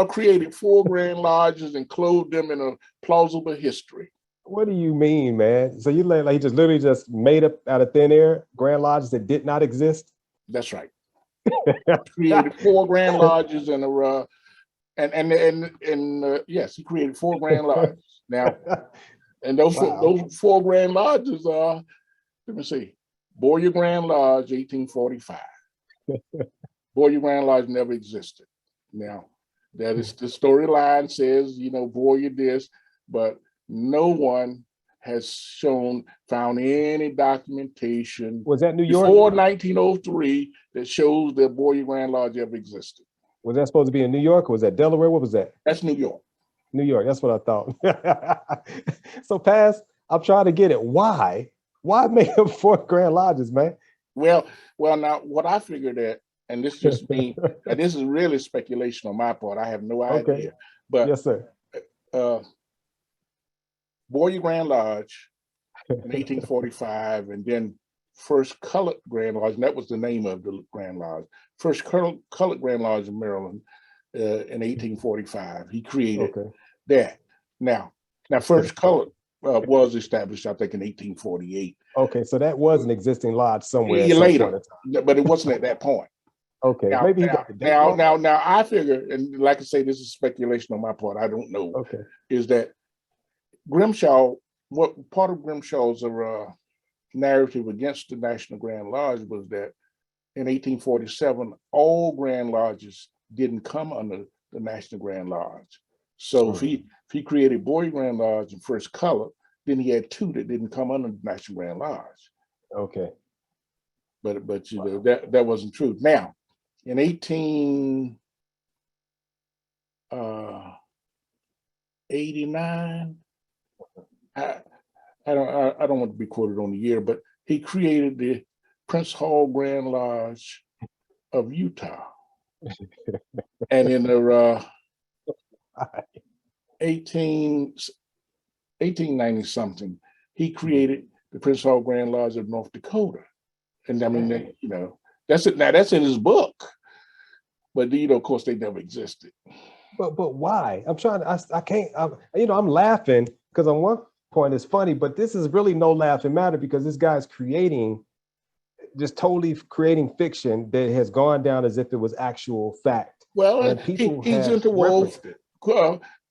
created 4 Grand Lodges and clothed them in a plausible history. What do you mean, man? So you he just literally just made up out of thin air Grand Lodges that did not exist? That's right. Created 4 Grand Lodges and yes, he created 4 Grand Lodges. Now, and those 4 Grand Lodges are, let me see, Boyer Grand Lodge, 1845. Boyer Grand Lodge never existed. Now, that is the storyline says, Boyer this, but no one has found any documentation. Was that New York? Before 1903 that shows that Boyer Grand Lodge ever existed. Was that supposed to be in New York, or was that Delaware? What was that? That's New York. New York, that's what I thought. So, Paz, I'm trying to get it. Why make up 4 Grand Lodges, man? Well, now what I figured that, and this just me, and this is really speculation on my part. I have no idea. But yes, sir. Boyer Grand Lodge in 1845, and then First Colored Grand Lodge, and that was the name of the Grand Lodge. First Colored Grand Lodge in Maryland in 1845. He created that. Now First Colored was established, I think, in 1848. Okay, so that was an existing lodge somewhere later, but it wasn't at that point. Okay, now, maybe now I figure, and like I say, this is speculation on my part. I don't know. Okay, is that Grimshaw? What part of Grimshaw's narrative against the National Grand Lodge was that in 1847, all Grand Lodges didn't come under the National Grand Lodge. So if he created Boyer Grand Lodge and First Color, then he had 2 that didn't come under the National Grand Lodge. Okay. But that wasn't true. Now, in 1889, I don't want to be quoted on the year, but he created the Prince Hall Grand Lodge of Utah. And in the 1890 something, he created the Prince Hall Grand Lodge of North Dakota. And I mean, that's it. Now that's in his book, but of course, they never existed. But why? I'm trying. I can't. I'm laughing because on one point it's funny, but this is really no laughing matter because this guy's just totally creating fiction that has gone down as if it was actual fact. Well, he's interwove,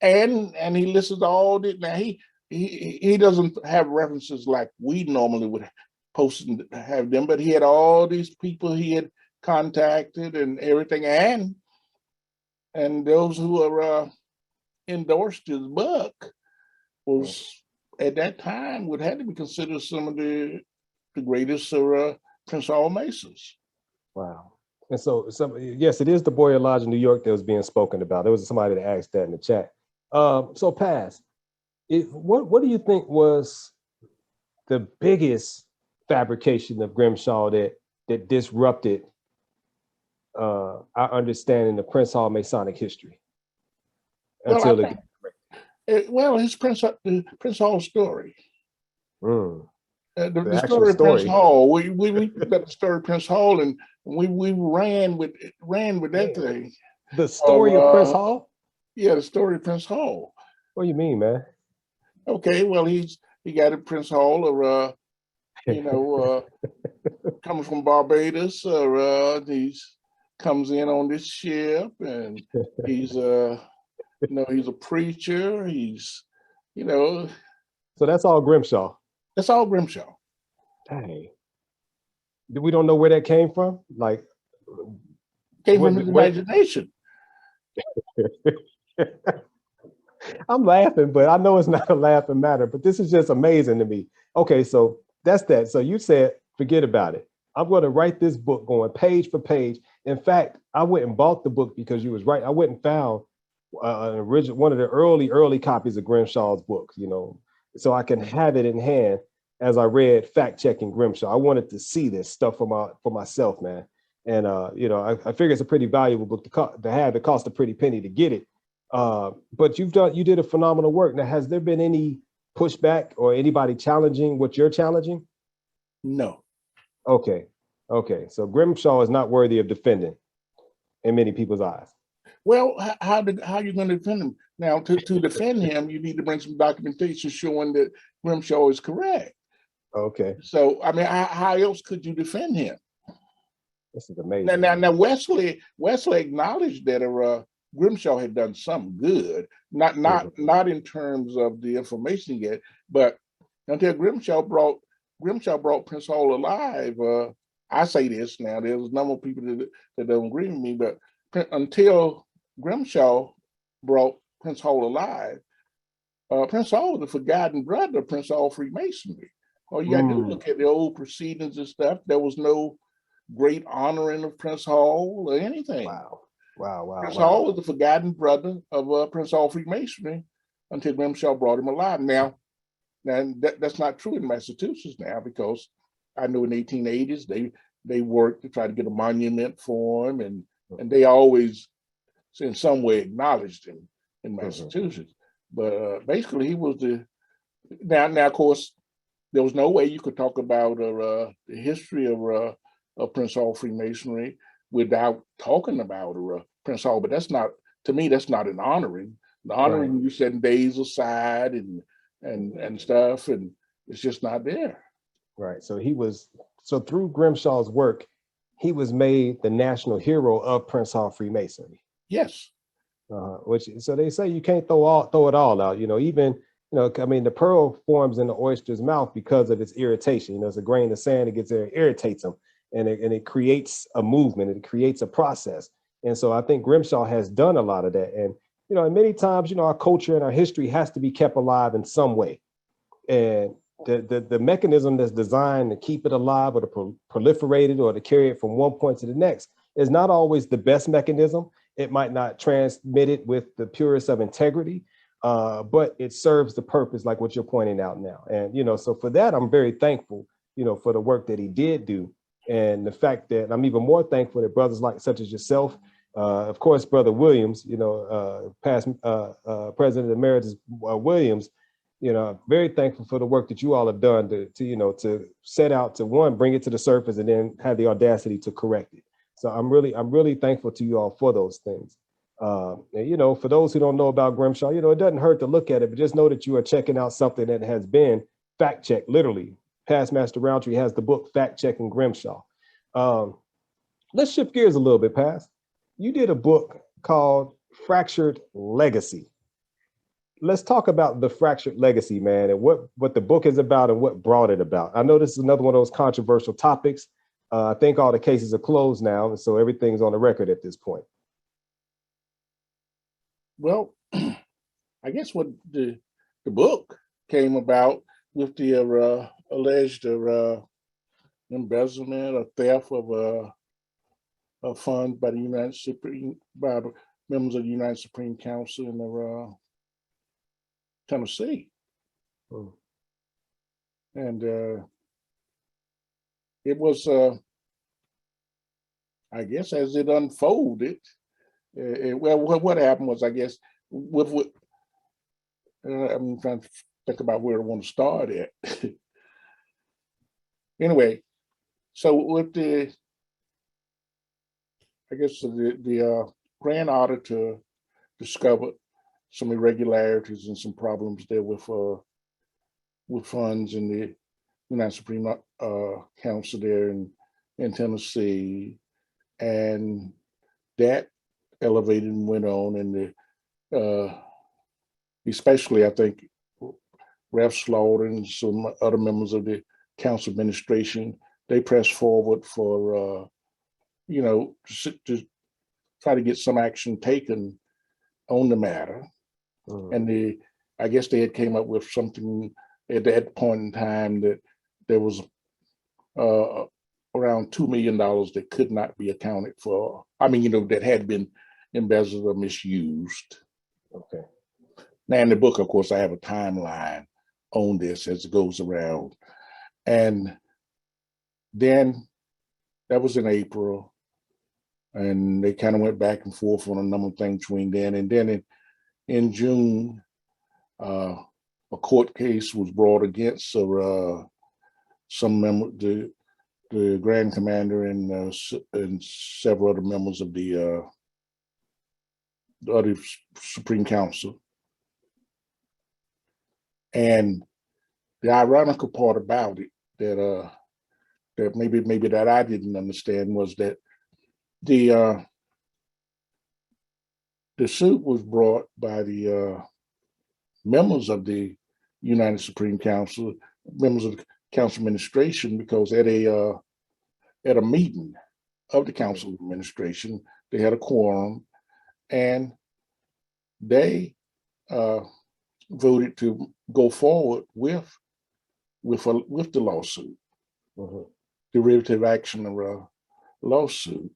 and he lists all this. Now he doesn't have references like we normally would posting to have them, but he had all these people he had contacted and everything, and those who are endorsed his book was at that time would have to be considered some of the greatest Prince Hall Masons. Wow. And so, yes, it is the boy Lodge in New York that was being spoken about. There was somebody that asked that in the chat. So, Paz, what do you think was the biggest fabrication of Grimshaw that disrupted our understanding of Prince Hall Masonic history? Well, his Prince Hall story. The story of Prince Hall. We got the story of Prince Hall, and we ran with that thing. The story of Prince Hall? Yeah, the story of Prince Hall. What do you mean, man? Okay, well, he got a Prince Hall, or coming from Barbados, he comes in on this ship, and he's he's a preacher. So that's all Grimshaw. That's all Grimshaw. Dang. We don't know where that came from? Like, came from his imagination. I'm laughing, but I know it's not a laughing matter, but this is just amazing to me. Okay, so that's that. So you said, forget about it. I'm going to write this book going page for page. In fact, I went and bought the book because you was right. I went and found an original, one of the early copies of Grimshaw's books, so I can have it in hand as I read Fact Checking Grimshaw. I wanted to see this stuff for myself, man. And I figure it's a pretty valuable book to have. It cost a pretty penny to get it. But you did a phenomenal work. Now, has there been any pushback or anybody challenging what you're challenging? No. Okay. So Grimshaw is not worthy of defending in many people's eyes. Well, how are you going to defend him? Now, to defend him, you need to bring some documentation showing that Grimshaw is correct. Okay. So, I mean, how else could you defend him? This is amazing. Now Wesley acknowledged that Grimshaw had done something good, not in terms of the information yet, but until Grimshaw brought Prince Hall alive. I say this now. There's a number of people that don't agree with me, but until Grimshaw brought Prince Hall alive, Prince Hall was the forgotten brother of Prince Hall Freemasonry. All you got to do is look at the old proceedings and stuff. There was no great honoring of Prince Hall or anything. Wow. Prince Hall was the forgotten brother of Prince Hall Freemasonry until Grimshaw brought him alive. Now that's not true in Massachusetts now, because I know in the 1880s they worked to try to get a monument for him, and they always in some way acknowledged him in Massachusetts. But basically he was now of course there was no way you could talk about the history of Prince Hall Freemasonry without talking about Prince Hall. But that's not, to me, that's not an honoring. The honoring, right. You setting days aside and stuff, and it's just not there. Right. So through Grimshaw's work, he was made the national hero of Prince Hall Freemasonry. Yes. So they say you can't throw it all out. Even the pearl forms in the oyster's mouth because of its irritation. It's a grain of sand that gets there, irritates them, and it creates a movement. It creates a process. And so I think Grimshaw has done a lot of that. And and many times, our culture and our history has to be kept alive in some way. And the mechanism that's designed to keep it alive or to proliferate it or to carry it from one point to the next is not always the best mechanism. It might not transmit it with the purest of integrity, but it serves the purpose, like what you're pointing out now. And, so for that, I'm very thankful, for the work that he did do. And the fact that I'm even more thankful that brothers such as yourself, of course, Brother Williams, past President Emeritus Williams, very thankful for the work that you all have done to set out to, one, bring it to the surface and then have the audacity to correct it. So I'm really thankful to you all for those things. And, for those who don't know about Grimshaw, it doesn't hurt to look at it, but just know that you are checking out something that has been fact checked, literally. Past Master Roundtree has the book Fact Checking Grimshaw. Let's shift gears a little bit, Past. You did a book called Fractured Legacy. let's talk about the fractured legacy, man, and what the book is about and what brought it about. I know this is another one of those controversial topics. I think all the cases are closed now, and so everything's on the record at this point. Well, I guess what the book came about with the alleged embezzlement or theft of funds by the by members of the United Supreme Council in Tennessee. And it was, I guess, as it unfolded, well, what happened was, I guess, with I'm trying to think about where I want to start at. Anyway, so with the, I guess the grand auditor discovered some irregularities and some problems there with funds in the United Supreme Council there in Tennessee, and that elevated and went on, and especially I think Rev. Slaughter and some other members of the council administration, they pressed forward for to try to get some action taken on the matter. And I guess they had came up with something at that point in time that there was around $2 million that could not be accounted for. I mean, that had been embezzled or misused. Okay. Now in the book, of course, I have a timeline on this as it goes around. And then that was in April, and they kind of went back and forth on a number of things between then. And then in June, a court case was brought against some member, the Grand Commander and several other members of the other Supreme Council. And the ironical part about it that maybe that I didn't understand was that the suit was brought by the members of the United Supreme Council, members of the council administration, because at a meeting of the council administration, they had a quorum, and they voted to go forward with the lawsuit, derivative action of a lawsuit.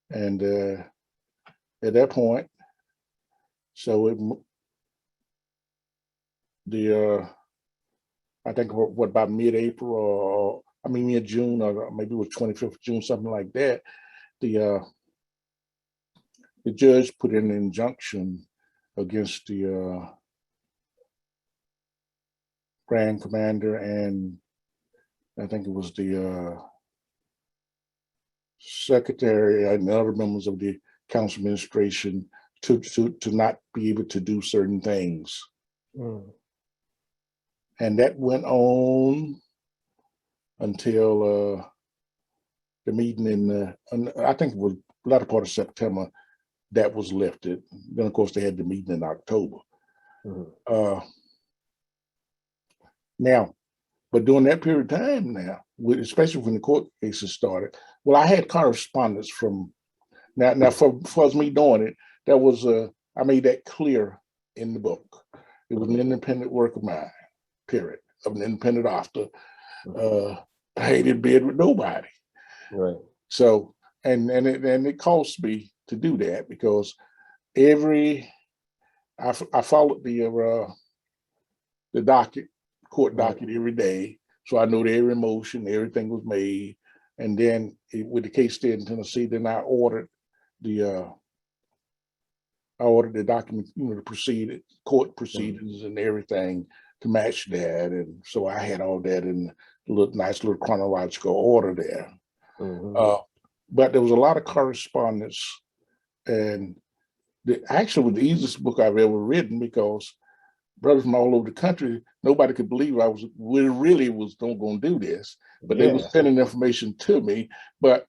And at that point, so I think what about mid-April or I mean mid-June, or maybe it was 25th of June, something like that, the judge put in an injunction against the Grand Commander, and I think it was the secretary and other members of the council administration to not be able to do certain things. And that went on until the meeting in I think it was the latter part of September that was lifted. Then of course they had the meeting in October. Now, but during that period of time now, especially when the court cases started, well, I had correspondence from, now for me doing it, that was, I made that clear in the book. It was an independent work of mine, period, of an independent author. I hated being with nobody. Right. So, and it cost me to do that because I followed the docket, court docket every day. So I knew that every motion, everything was made. And then with the case there in Tennessee, then I ordered the document, the court proceedings and everything to match that. And so I had all that in a nice little chronological order there. But there was a lot of correspondence, and actually was the easiest book I've ever written because brothers from all over the country, nobody could believe we really was going to do this, but they were sending information to me. But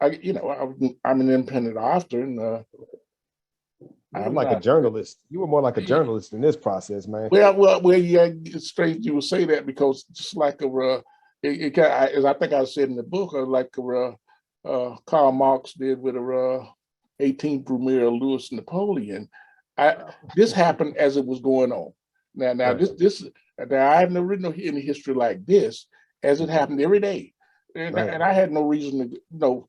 I'm an independent author, and You I were have like a not. journalist. You were more like a journalist in this process, man. Well, yeah, it's strange you would say that because just like as I think I said in the book, like Karl Marx did with a 18th Premier Louis Napoleon. This happened as it was going on. Now Right. Now I have never written any history like this as it happened every day, and I had no reason to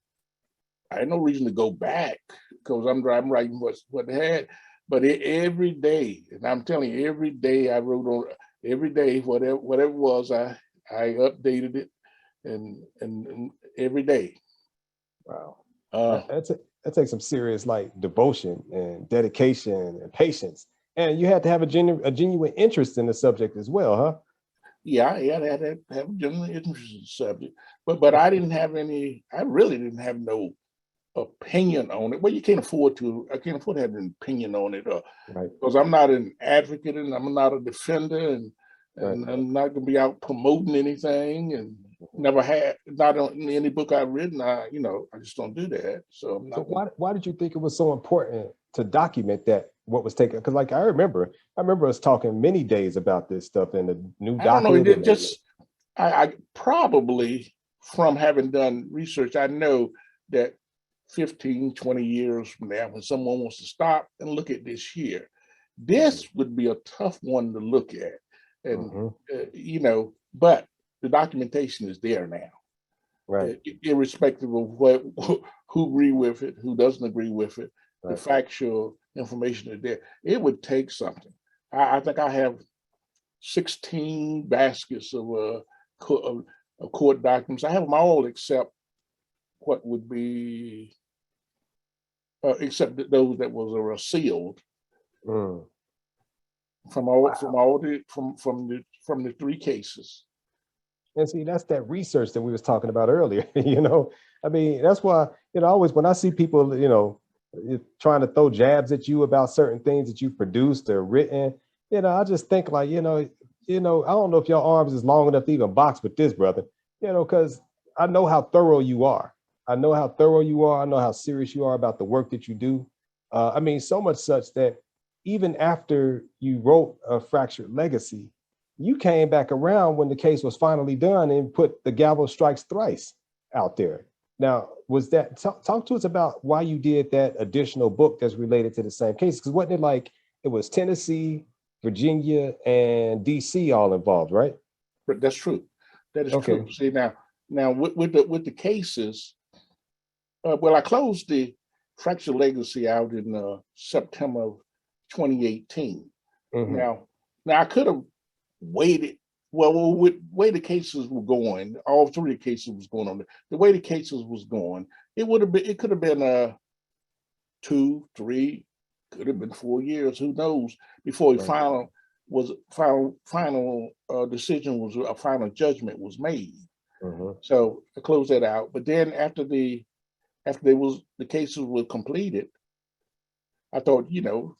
I had no reason to go back because I'm writing what they had. But every day, and I'm telling you, every day I wrote on every day, whatever it was, I updated it and every day. Wow. Uh, That takes some serious like devotion and dedication and patience. And you had to have a genuine interest in the subject as well, huh? yeah, I had to have a general interest in the subject, but I didn't have any. I really didn't have no opinion on it. Well, you can't afford to. I can't afford to have an opinion on it, Right. because I'm not an advocate and I'm not a defender, and Right. I'm not going to be out promoting anything, and never had. Not in any book I've written. I just don't do that. So I'm So not. Gonna, why did you think it was so important to document that what was taken? Because like I remember us talking many days about this stuff in the new I don't know. docket. It just I probably from having done research, I know that 15, 20 years from now, when someone wants to stop and look at this here, this would be a tough one to look at. And, but the documentation is there now, Right. irrespective of who agree with it, who doesn't agree with it, the factual information is there. It would take something. I think I have 16 baskets of court documents. I have them all except what would be except those that were sealed Mm. from the three cases. And see, that's that research that we was talking about earlier. I mean, that's why, always when I see people, trying to throw jabs at you about certain things that you've produced or written, I just think like, I don't know if your arms is long enough to even box with this, brother, because I know how thorough you are. I know how thorough you are. I know how serious you are about the work that you do. I mean, so much such that even after you wrote A Fractured Legacy, you came back around when the case was finally done and put The Gavel Strikes Thrice out there. Now, was that talk to us about why you did that additional book that's related to the same case? Because wasn't it like it was Tennessee, Virginia, and DC all involved, right? But that's true. That is Okay. true. See now with the cases, well, I closed the Fractured Legacy out in September of 2018. Mm-hmm. Now I could have waited. Well, with the way the cases were going, all three cases was going on. The way the cases was going, it could have been 2, 3, could have been 4 years. Who knows? Before a final decision was a final judgment was made. Mm-hmm. So I closed that out. But then after the cases were completed, I thought the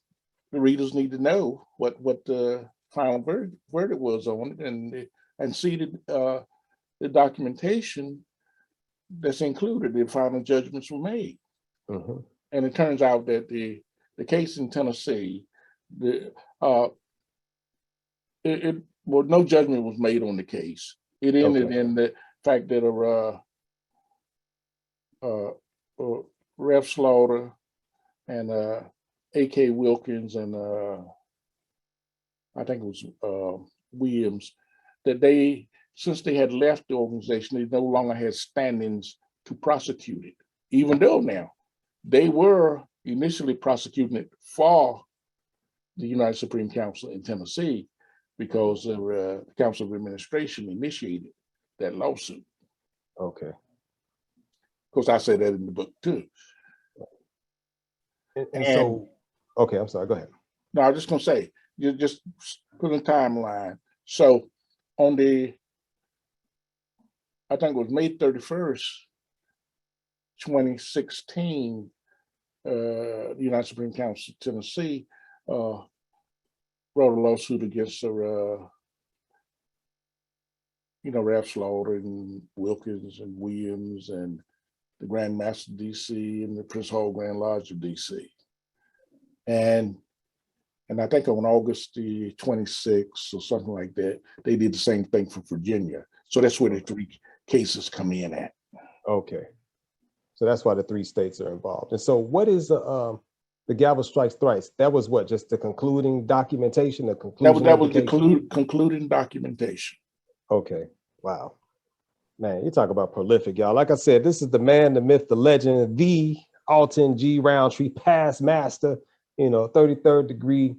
readers need to know what the final verdict was on it, and see the documentation that's included. The final judgments were made, and it turns out that the case in Tennessee, well, no judgment was made on the case. It ended in the fact that Rev Slaughter and A.K. Wilkins and I think it was Williams, that since they had left the organization, they no longer had standings to prosecute it, even though now they were initially prosecuting it for the United Supreme Council in Tennessee, because the Council of Administration initiated that lawsuit. Okay. Of course, I said that in the book too. And so, okay, I'm sorry, go ahead. No, I was just going to say, you just put a timeline. So on I think it was May 31st, 2016, the United Supreme Council of Tennessee wrote a lawsuit against Ralph Slaughter and Wilkins and Williams and the Grand Master DC and the Prince Hall Grand Lodge of DC. And I think on August the 26th or something like that, they did the same thing for Virginia. So that's where the 3 cases come in at. Okay. So that's why the 3 states are involved. And so what is the gavel strikes thrice? That was what, just the concluding documentation, the conclusion? That was the concluding documentation. Okay. Wow. Man, you talk about prolific, y'all. Like I said, this is the man, the myth, the legend, the Alton G. Roundtree, past master, 33rd degree,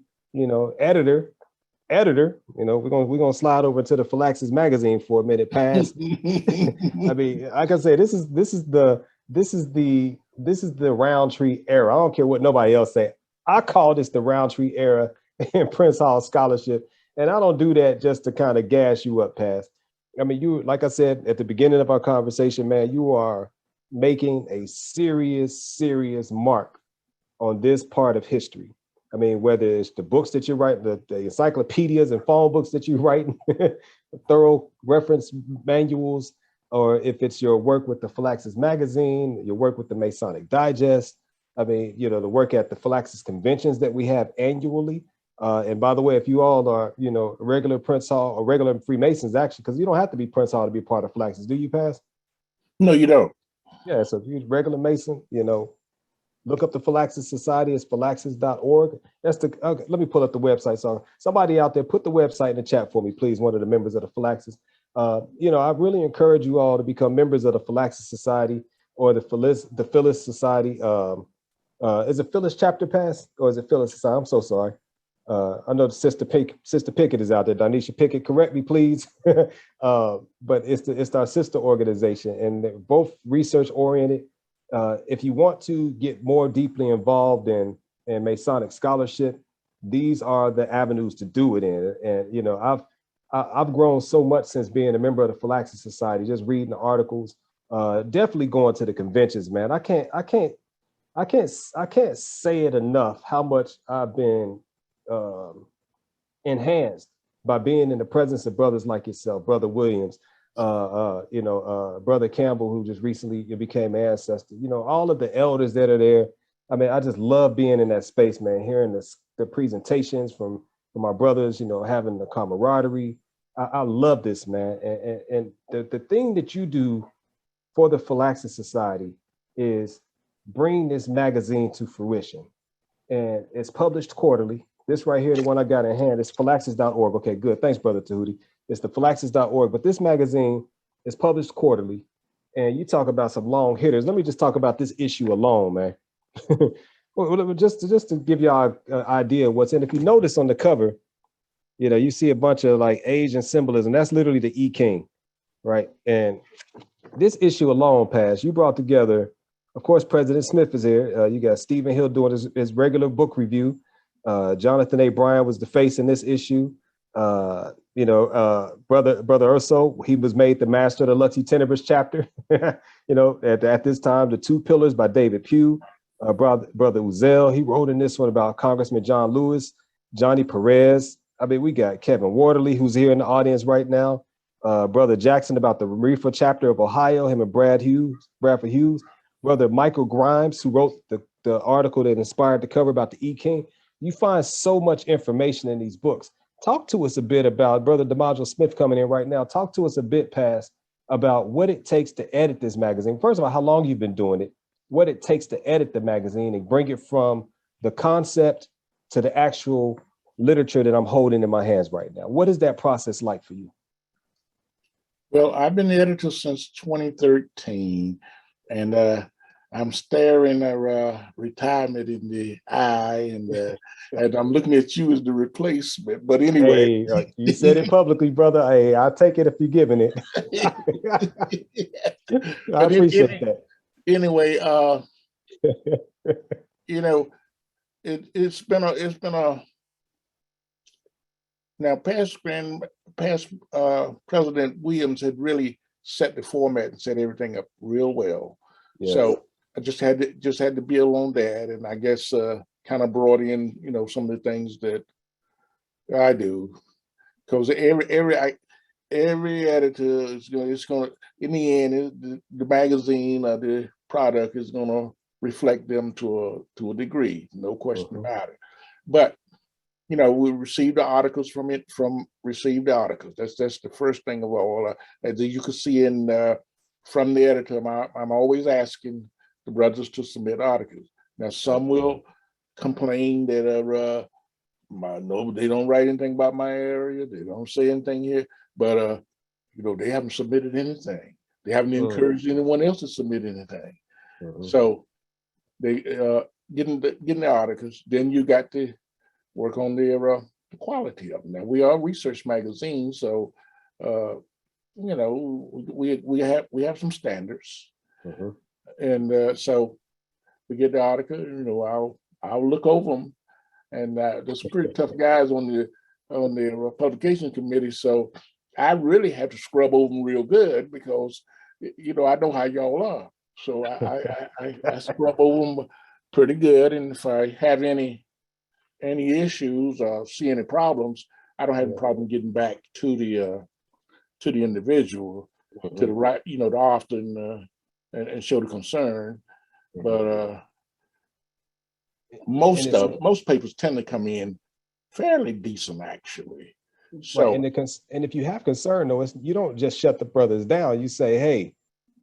editor. We're gonna slide over to the Phylaxis magazine for a minute. Past. I mean, like I said, this is the Roundtree era. I don't care what nobody else say. I call this the Roundtree era in Prince Hall scholarship, and I don't do that just to kind of gas you up, Past. I mean, you, like I said at the beginning of our conversation, man, you are making a serious mark on this part of history. I mean, whether it's the books that you write, the encyclopedias and phone books that you write, thorough reference manuals, or if it's your work with the Phylaxis magazine, your work with the Masonic Digest. I mean, the work at the Phylaxis conventions that we have annually. And by the way, if you all are, regular Prince Hall or regular Freemasons, actually, because you don't have to be Prince Hall to be part of Phylaxis, do you, Pass? No, you don't. Yeah, so if you're regular Mason, look up the Phylaxis Society. It's phylaxis.org. That's okay, let me pull up the website. So somebody out there, put the website in the chat for me, please, one of the members of the Phylaxis. I really encourage you all to become members of the Phylaxis Society or the Phyllis Society. Is it Phyllis Chapter, Pass, or is it Phyllis Society? I'm so sorry. I know the Sister Pickett is out there. Donisha Pickett, correct me, please. But it's our sister organization, and they're both research oriented. If you want to get more deeply involved in Masonic scholarship, these are the avenues to do it in. And I've grown so much since being a member of the Phylaxis Society, just reading the articles, definitely going to the conventions, man. I can't say it enough how much I've been enhanced by being in the presence of brothers like yourself, Brother Williams, Brother Campbell, who just recently became an ancestor, all of the elders that are there. I mean, I just love being in that space, man, hearing the presentations from my brothers, having the camaraderie. I love this, man. And the thing that you do for the Phylaxis Society is bring this magazine to fruition. And it's published quarterly. This right here, the one I got in hand, is phylaxis.org. Okay, good. Thanks, Brother Tahuti. It's the phylaxis.org. But this magazine is published quarterly. And you talk about some long hitters. Let me just talk about this issue alone, man. Well, just to give y'all an idea of what's in. If you notice on the cover, you see a bunch of like Asian symbolism. That's literally the E King, right? And this issue alone, Pass, you brought together, of course, President Smith is here. You got Stephen Hill doing his regular book review. Jonathan A. Bryan was the face in this issue. Brother Urso, he was made the master of the Lux Tenebris chapter. At this time, The Two Pillars by David Pugh. Brother Uzel, he wrote in this one about Congressman John Lewis, Johnny Perez. I mean, we got Kevin Waterly, who's here in the audience right now. Brother Jackson about the Reefer chapter of Ohio, him and Bradford Hughes. Brother Michael Grimes, who wrote the article that inspired the cover about the E King. You find so much information in these books. Talk to us a bit about Brother DeMaggio Smith coming in right now. Talk to us a bit, Past, about what it takes to edit this magazine. First of all, how long you've been doing it, what it takes to edit the magazine and bring it from the concept to the actual literature that I'm holding in my hands right now. What is that process like for you? Well, I've been the editor since 2013, and I'm staring retirement in the eye, and I'm looking at you as the replacement. But anyway, hey, you said it publicly, brother. Hey, I'll take it if you're giving it. I appreciate that. Anyway, it's been a now past President Williams had really set the format and set everything up real well. Yeah. So I just had to build on that, and I guess kind of brought in some of the things that I do, because every editor is going in the end, the magazine or the product is going to reflect them to a degree, no question about it. But you know, we received the articles received the articles. That's the first thing of all. As you can see in from the editor, I'm always asking the brothers to submit articles. Now, some will complain that no, they don't write anything about my area. They don't say anything here, but you know, they haven't submitted anything. They haven't encouraged anyone else to submit anything. So they getting the articles. Then you got to work on the quality of them. Now, we are a research magazine, so you know, we have some standards, and so we get the article. You know, I'll look over them, and there's some pretty tough guys on the publication committee, so I really have to scrub over them real good because you know I know how y'all are, so I scrub over them pretty good, and if I have any issues or see any problems, I don't have a problem getting back to the individual, to the right, you know, to often and show the concern. But most papers tend to come in fairly decent, actually. So right. And if you have concern, though, you don't just shut the brothers down. You say, hey,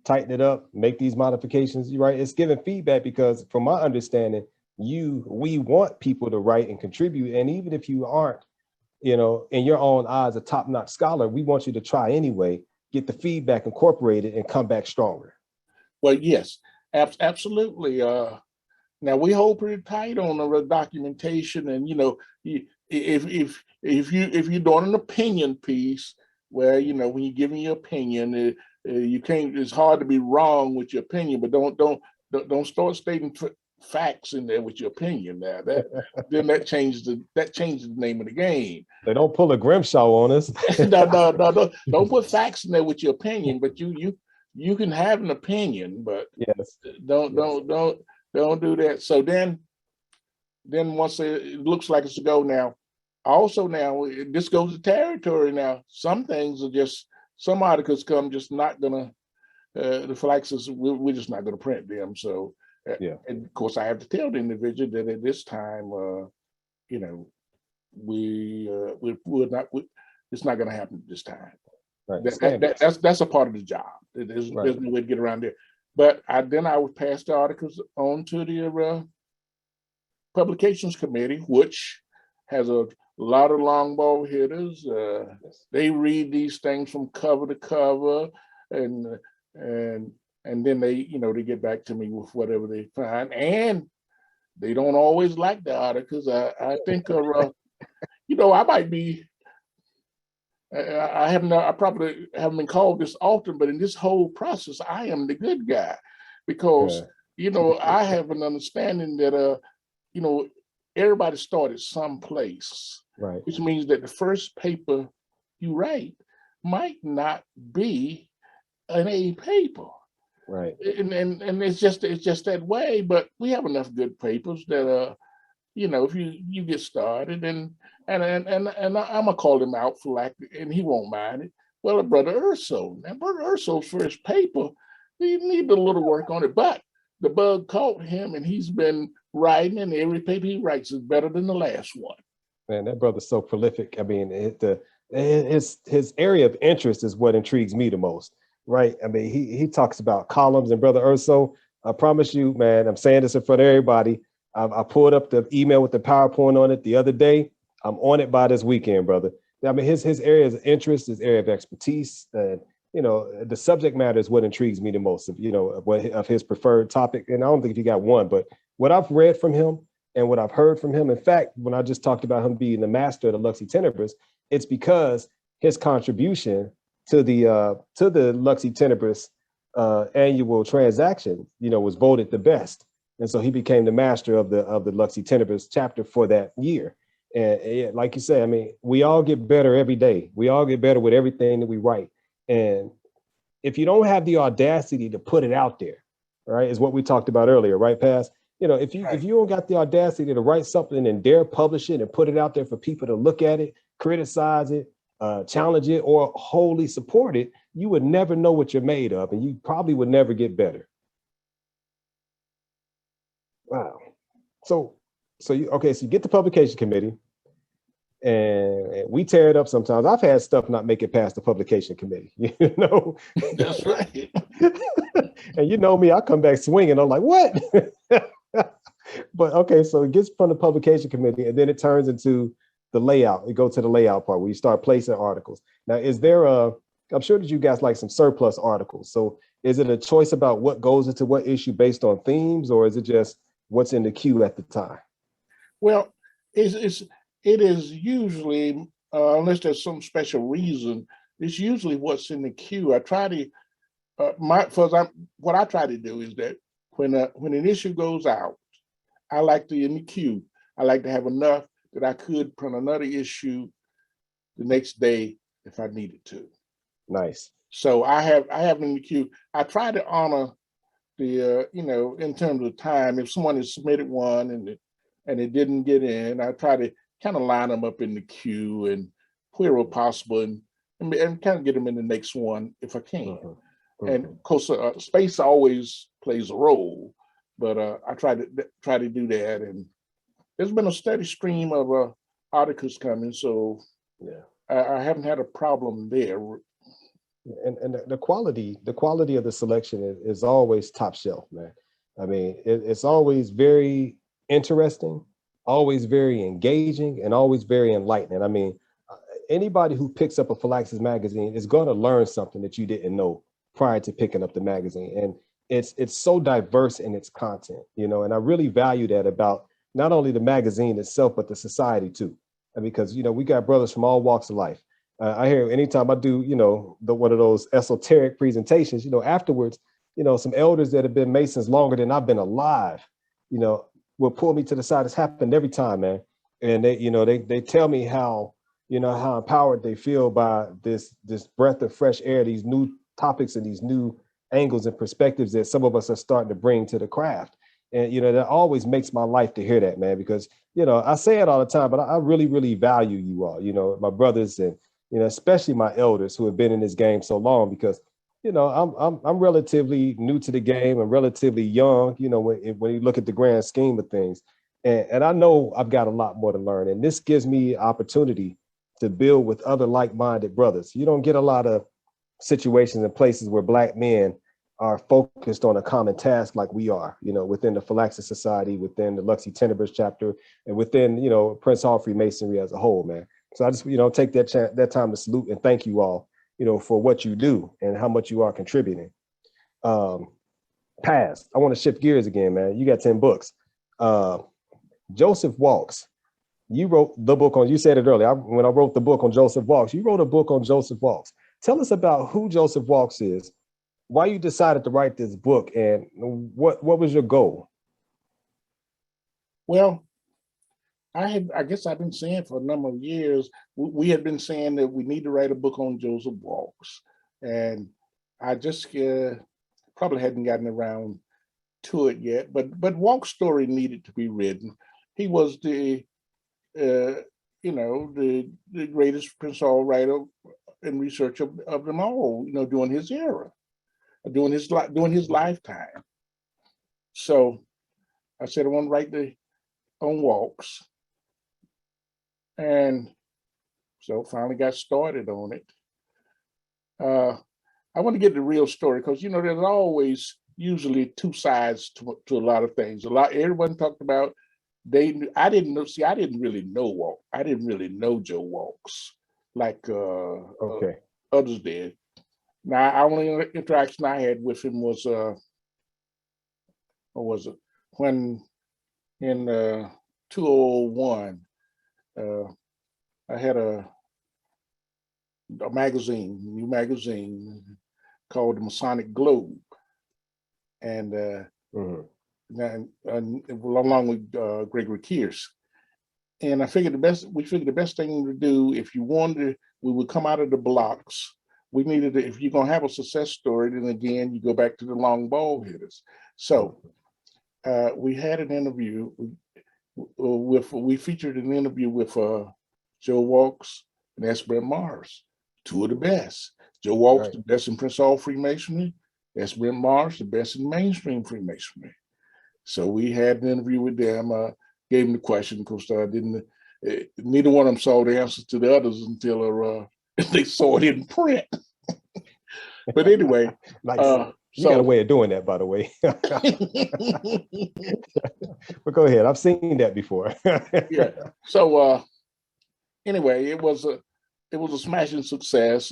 tighten it up, make these modifications. You're right. It's giving feedback because, from my understanding, we want people to write and contribute. And even if you aren't, you know, in your own eyes, a top-notch scholar, we want you to try anyway, get the feedback, incorporate it, and come back stronger. Well, yes, absolutely. Now we hold pretty tight on the documentation, and you know, if you're doing an opinion piece, where you know when you're giving your opinion, you can't. It's hard to be wrong with your opinion, but don't start stating facts in there with your opinion. Now then that changes the name of the game. They don't pull a Grimshaw on us. No, don't put facts in there with your opinion, but you can have an opinion, but yes, don't do that. So then once it looks like it's a go now, also now this goes to territory now. Some things are just, some articles come just not gonna, the flags is, we're just not gonna print them. So and of course I have to tell the individual that at this time, you know, we're not, it's not gonna happen this time. Right. That's a part of the job. There's no way to get around there. But then I would pass the articles on to the publications committee, which has a lot of long ball hitters. They read these things from cover to cover, and then they, you know, they get back to me with whatever they find. And they don't always like the articles. I think, you know, I might be. I probably haven't been called this often, but in this whole process, I am the good guy because, you know, I have an understanding that, you know, everybody started someplace, right? Which means that the first paper you write might not be an A paper, right? And it's just that way. But we have enough good papers that, you know, if you get started and I'm gonna call him out for lack, and he won't mind it. Well, Brother Urso, now Brother Urso's first paper, he needed a little work on it, but the bug caught him, and he's been writing, and every paper he writes is better than the last one. Man, that brother's so prolific. I mean, his area of interest is what intrigues me the most, right? I mean, he talks about columns, and Brother Urso, I promise you, man, I'm saying this in front of everybody. I pulled up the email with the PowerPoint on it the other day. I'm on it by this weekend, brother. I mean, his area of interest, his area of expertise, and you know, the subject matter is what intrigues me the most. You know, of his preferred topic. And I don't think he got one, but what I've read from him and what I've heard from him. In fact, when I just talked about him being the master of the Luxy Tenebris, it's because his contribution to the Luxy Tenebris annual transaction, you know, was voted the best. And so he became the master of the Luxy Tenebris chapter for that year. And like you say, I mean, we all get better every day. We all get better with everything that we write. And if you don't have the audacity to put it out there, right, is what we talked about earlier, right, Paz? You know, if you don't got the audacity to write something and dare publish it and put it out there for people to look at it, criticize it, challenge it, or wholly support it, you would never know what you're made of, and you probably would never get better. Wow. So, so you okay? So you get the publication committee, and we tear it up sometimes. I've had stuff not make it past the publication committee, you know. That's right. And you know me, I come back swinging. I'm like, what? But okay, so it gets from the publication committee, and then it turns into the layout. It goes to the layout part where you start placing articles. Now, is there a? I'm sure that you guys like some surplus articles. So, is it a choice about what goes into what issue based on themes, or is it just what's in the queue at the time? Well, it is usually, unless there's some special reason, it's usually what's in the queue. I try to what I try to do is that when an issue goes out, I like to in the queue. I like to have enough that I could print another issue the next day if I needed to. Nice. So I have in the queue. I try to honor the in terms of time. If someone has submitted one and it didn't get in, I try to kind of line them up in the queue and where possible and kind of get them in the next one if I can. And of course, space always plays a role, but I try to do that. And there's been a steady stream of articles coming, so Yeah. I haven't had a problem there. And the quality of the selection is always top shelf, man. I mean, it's always very interesting, always very engaging, and always very enlightening. I mean, anybody who picks up a Philaxis magazine is going to learn something that you didn't know prior to picking up the magazine. And it's so diverse in its content, you know, and I really value that about not only the magazine itself, but the society too. And because, you know, we got brothers from all walks of life. I hear anytime I do, you know, one of those esoteric presentations, you know, afterwards, you know, some elders that have been Masons longer than I've been alive, you know, will pull me to the side. It's happened every time, man. And they, you know, they tell me how, you know, how empowered they feel by this breath of fresh air, these new topics and these new angles and perspectives that some of us are starting to bring to the craft. And, you know, that always makes my life to hear that, man, because, you know, I say it all the time, but I really, really value you all, you know, my brothers and, you know, especially my elders who have been in this game so long, because, you know, I'm relatively new to the game and relatively young, you know, when you look at the grand scheme of things. And I know I've got a lot more to learn. And this gives me opportunity to build with other like-minded brothers. You don't get a lot of situations and places where Black men are focused on a common task like we are, you know, within the Philaxis Society, within the Luxy Tenebris chapter, and within, you know, Prince Hall Freemasonry as a whole, man. So I just, you know, take that time to salute and thank you all, you know, for what you do and how much you are contributing. Past, I want to shift gears again, man. You got 10 books. Joseph Walks, you wrote the book on, you said it earlier, when I wrote the book on Joseph Walks, you wrote a book on Joseph Walks. Tell us about who Joseph Walks is, why you decided to write this book, and what was your goal? Well, I guess I've been saying for a number of years, we had been saying that we need to write a book on Joseph Walks. And I just probably hadn't gotten around to it yet, but Walks' story needed to be written. He was the greatest Prince Hall writer and researcher of them all, you know, during his era, during his lifetime. So I said I want to write on Walks. And so finally got started on it. I want to get the real story because, you know, there's always usually two sides to a lot of things. Everyone talked about I didn't really know Joe Walks like others did. Now, the only interaction I had with him was when in 2001, I had a new magazine called the Masonic Globe, and along with Gregory Kearse. And we figured the best thing to do, if you wanted, we would come out of the blocks. We needed to, if you're gonna have a success story, then again, you go back to the long ball hitters. So we had an interview we featured an interview with Joe Walks and S. Brent Mars, two of the best. Joe Walks, right, the best in Prince Hall Freemasonry. S. Brent Mars, the best in mainstream Freemasonry. So we had an interview with them, gave them the question. Of course, neither one of them saw the answers to the others until they saw it in print. But anyway, nice. You got a way of doing that, by the way. But go ahead. I've seen that before. Yeah. So anyway, it was a smashing success.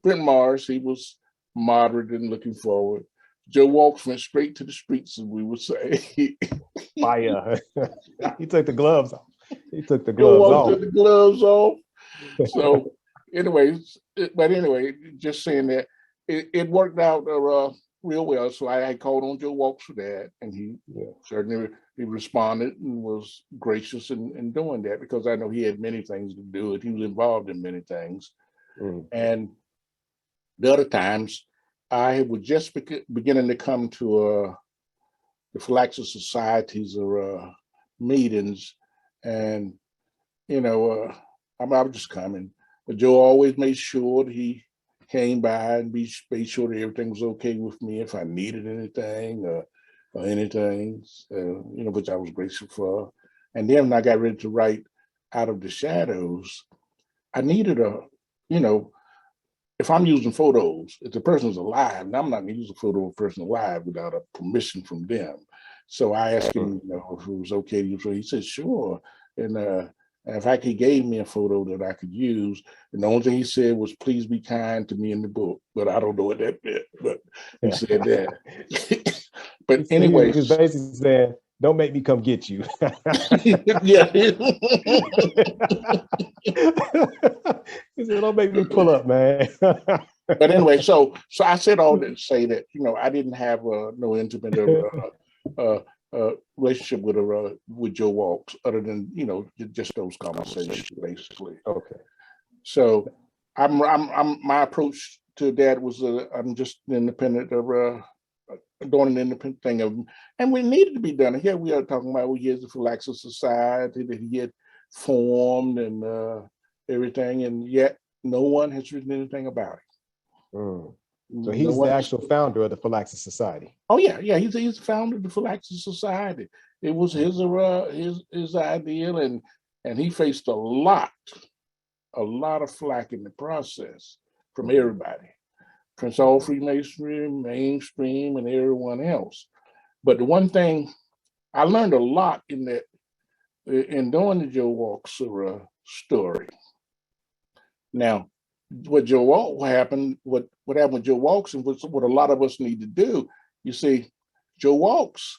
Brent Mars, he was moderate and looking forward. Joe Walks went straight to the streets, as we would say. Fire. He took the gloves off. He took the gloves off. Took the gloves off. So anyway, just saying that it worked out real well. So I called on Joe Walks for that, and he certainly responded and was gracious in doing that, because I know he had many things to do. He was involved in many things. And the other times, I was just beginning to come to the Philaxis Society's meetings, and I was just coming. But Joe always made sure that he came by and made sure that everything was okay with me if I needed anything or anything, which I was grateful for. And then when I got ready to write Out of the Shadows, I needed if I'm using photos, if the person's alive, and I'm not going to use a photo of a person alive without a permission from them. So I asked him, if it was okay to use. So he said, sure. And in fact, he gave me a photo that I could use. And the only thing he said was, please be kind to me in the book. But I don't know what that meant, but he said that. But anyway. He was basically saying, don't make me come get you. Yeah. He said, don't make me pull up, man. But anyway, so I said all that to say that, I didn't have no intimate relationship with Joe Walks, other than, just those conversations, basically. Okay. So my approach to that was I'm just independent of doing an independent thing of, and we needed to be done. And here we are talking about years of Philaxis Society that he had formed and everything, and yet no one has written anything about it. So he's the actual founder of the Philaxis Society. Oh yeah, he's the founder of the Philaxis Society. It was his ideal, and he faced a lot of flack in the process from everybody. Prince Hall Freemasonry, mainstream, and everyone else. But the one thing I learned a lot in doing the Joe Walks story. Now, what happened with Joe Walks, and what a lot of us need to do, you see, Joe Walks,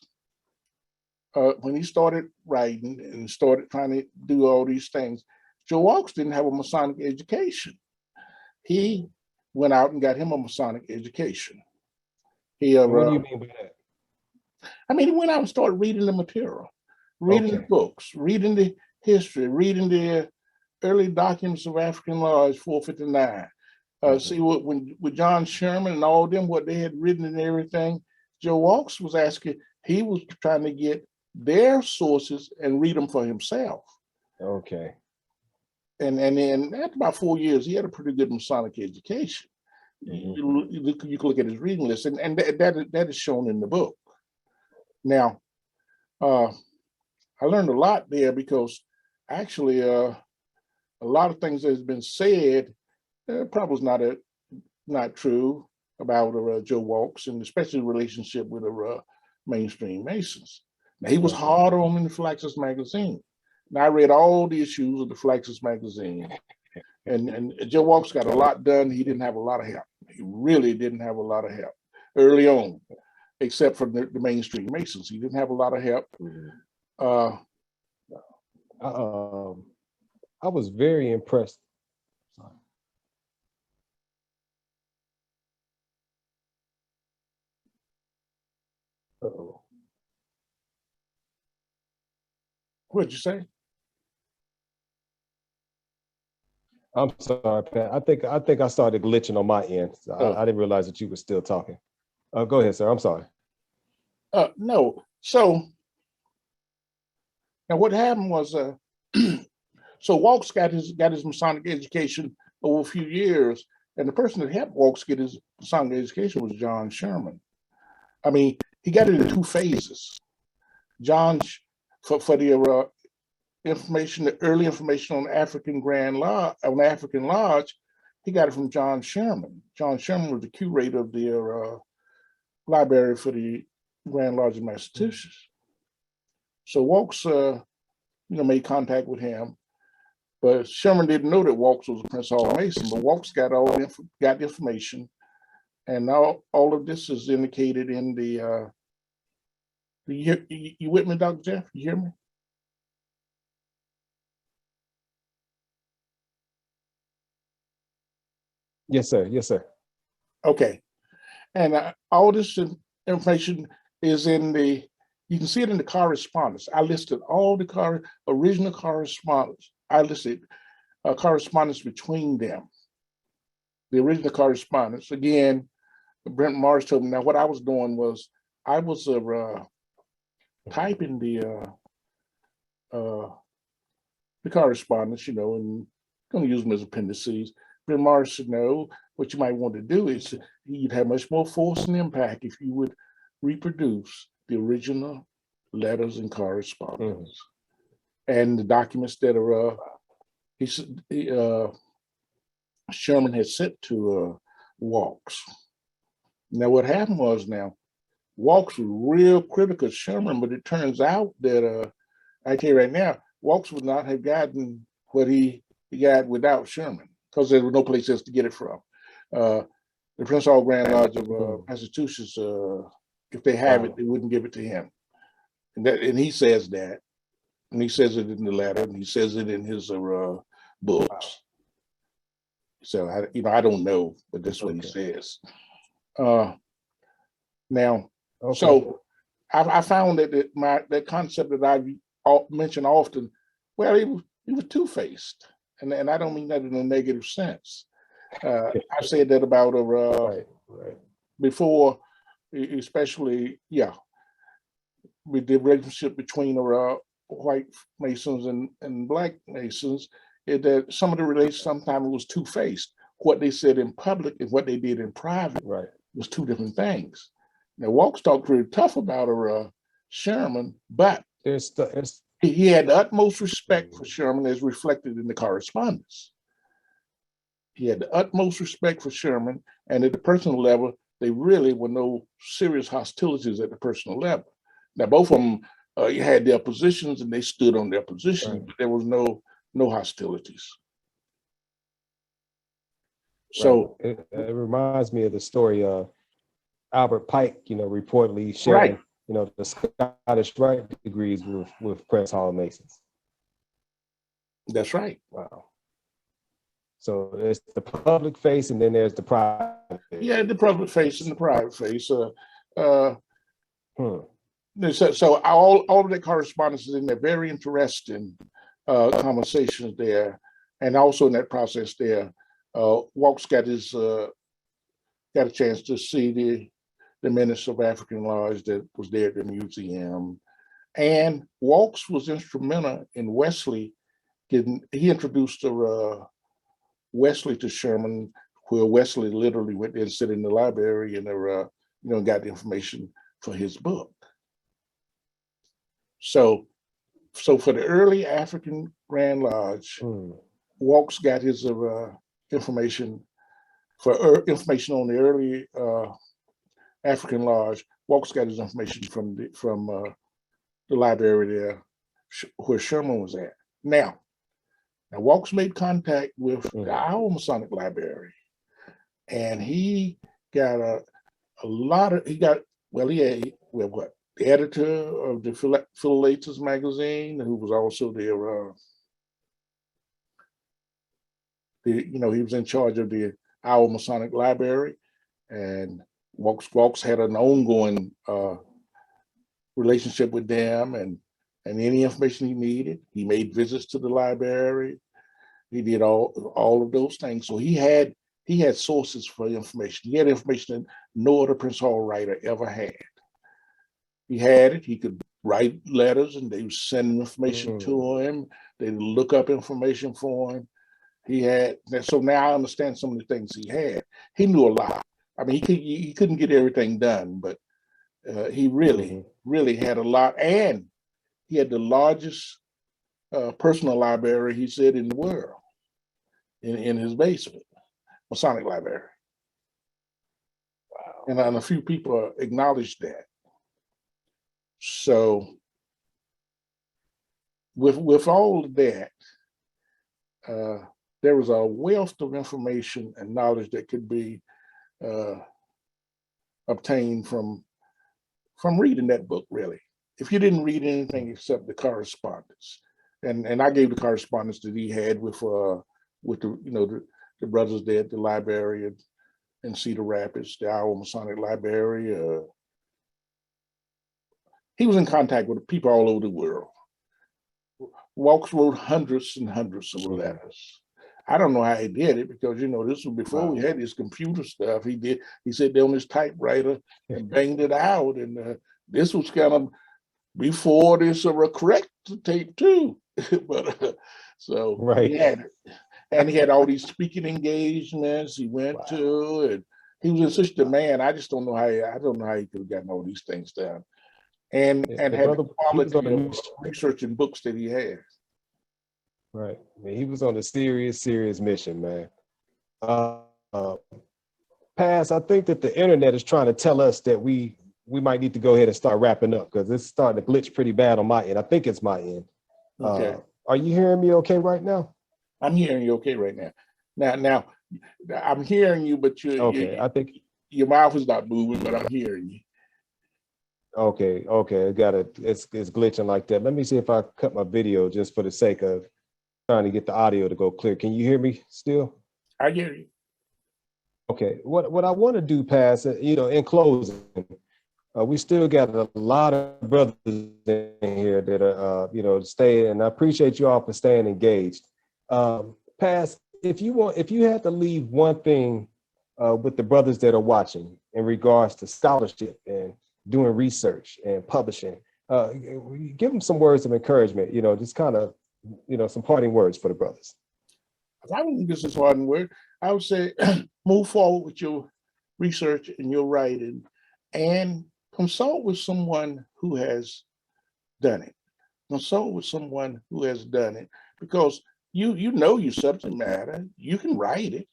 when he started writing and started trying to do all these things, Joe Walks didn't have a Masonic education. He went out and got him a Masonic education. What do you mean by that? I mean, he went out and started reading the material, reading the books, reading the history, reading the early documents of African laws, 459. See with John Sherman and all them, what they had written and everything. Joe Walks was he was trying to get their sources and read them for himself. Okay. And then after about 4 years, he had a pretty good Masonic education. You can look at his reading list, and that is shown in the book. Now, I learned a lot there, because actually a lot of things that has been said probably is not true about Joe Walks, and especially the relationship with mainstream Masons. Now, he was hard on in the Philaxis magazine. And I read all the issues of the Philaxis magazine, and Joe Walks got a lot done. He didn't have a lot of help. He really didn't have a lot of help early on, except for the mainstream Masons. He didn't have a lot of help. I was very impressed. What'd you say? I'm sorry, Pat. I think I started glitching on my end. I didn't realize that you were still talking. Go ahead, sir. I'm sorry. No. So now what happened was, so Walks got his Masonic education over a few years, and the person that helped Walks get his Masonic education was John Sherman. I mean, he got it in 2 phases. John, for the information, the early information on African Grand Lodge, on African Lodge, he got it from John Sherman. John Sherman was the curator of the library for the Grand Lodge of Massachusetts. So Walks, made contact with him, but Sherman didn't know that Walks was a Prince Hall Mason. But Walks got got the information, and now all of this is indicated in the. You with me, Dr. Jeff? You hear me? Yes, sir. Yes, sir. Okay, and all this information is in the. You can see it in the correspondence. I listed all the original correspondence. I listed correspondence between them. The original correspondence. Again, Brent Morris told me. Now, what I was doing was I was typing the correspondence, and going to use them as appendices. Brent Morris said, no, what you might want to do is you'd have much more force and impact if you would reproduce the original letters and correspondence and the documents that are Sherman had sent to Walks. Now, what happened was Walks was real critical of Sherman, but it turns out that I tell you right now, Walks would not have gotten what he got without Sherman because there was no place else to get it from. The Prince Hall Grand Lodge of Massachusetts, if they have it, they wouldn't give it to him. And he says that, and he says it in the letter, and he says it in his books. So I don't know, but that's what he says. Now, so I found that that concept that I mention often, well, he was two-faced, and I don't mean that in a negative sense. I said that about before, especially with the relationship between white Masons and Black Masons, that some of the relations sometimes was two-faced. What they said in public and what they did in private was two different things. Now, Walks talked pretty tough about Sherman, but he had the utmost respect for Sherman as reflected in the correspondence. He had the utmost respect for Sherman, and at the personal level, they really were no serious hostilities at the personal level. Now, both of them had their positions and they stood on their positions, but there was no hostilities. So it reminds me of the story of Albert Pike, reportedly sharing, the Scottish Rite degrees with Prince Hall Masons. That's right. Wow. So there's the public face, and then there's the private face. Yeah, the public face and the private face. So all of that correspondence is in there. Very interesting conversations there, and also in that process there, Walks got a chance to see the Minister of African Lodge that was there at the museum, and Walks was instrumental in Wesley he introduced Wesley to Sherman, where Wesley literally went there and sit in the library and got the information for his book. So for the early African Grand Lodge, Walks got his information information on the early African Lodge. Walks got his information from the library there where Sherman was at. Now Walks made contact with our Masonic library, and he got a lot of, the editor of the Philalethes magazine, who was also he was in charge of our Masonic library, and Walks had an ongoing relationship with them, and any information he needed. He made visits to the library. He did all of those things. So he had sources for information. He had information that no other Prince Hall writer ever had. He had it. He could write letters, and they would send information to him. They would look up information for him. So now I understand some of the things he had. He knew a lot. I mean, he couldn't get everything done, but He really had a lot, and he had the largest personal library, he said, in the world, in his basement, Masonic library. Wow. And a few people acknowledged that. So with all of that, there was a wealth of information and knowledge that could be obtained from reading that book, really. If you didn't read anything except the correspondence, and I gave the correspondence that he had with the the brothers there at the library in Cedar Rapids, the Iowa Masonic Library. He was in contact with people all over the world. Walks wrote hundreds and hundreds of letters. I don't know how he did it, because this was before we had this computer stuff. He sat there on his typewriter and banged it out, and this was kind of before this correct tape too. But so right. He had it, and he had all these speaking engagements he went to, and he was in such demand. I just don't know how he could have gotten all these things done, and had the quality of research and books that he had. Right. I mean, he was on a serious mission, man. Paz, I think that the internet is trying to tell us that we might need to go ahead and start wrapping up, because it's starting to glitch pretty bad on my end. I think it's my end. Okay. Are you hearing me okay right now? I'm hearing you okay right now. Now I'm hearing you, but I think your mouth is not moving, but I'm hearing you. Okay, got it. It's glitching like that. Let me see if I cut my video just for the sake of trying to get the audio to go clear. Can you hear me still? I hear you. Okay, what I want to do, Paz, in closing, we still got a lot of brothers in here that are, staying, and I appreciate you all for staying engaged. Paz, if you had to leave one thing with the brothers that are watching in regards to scholarship and doing research and publishing, give them some words of encouragement, just kind of, some parting words for the brothers. I don't think this is a parting word. I would say move forward with your research and your writing, and consult with someone who has done it. Consult with someone who has done it, because you know your subject matter, you can write it,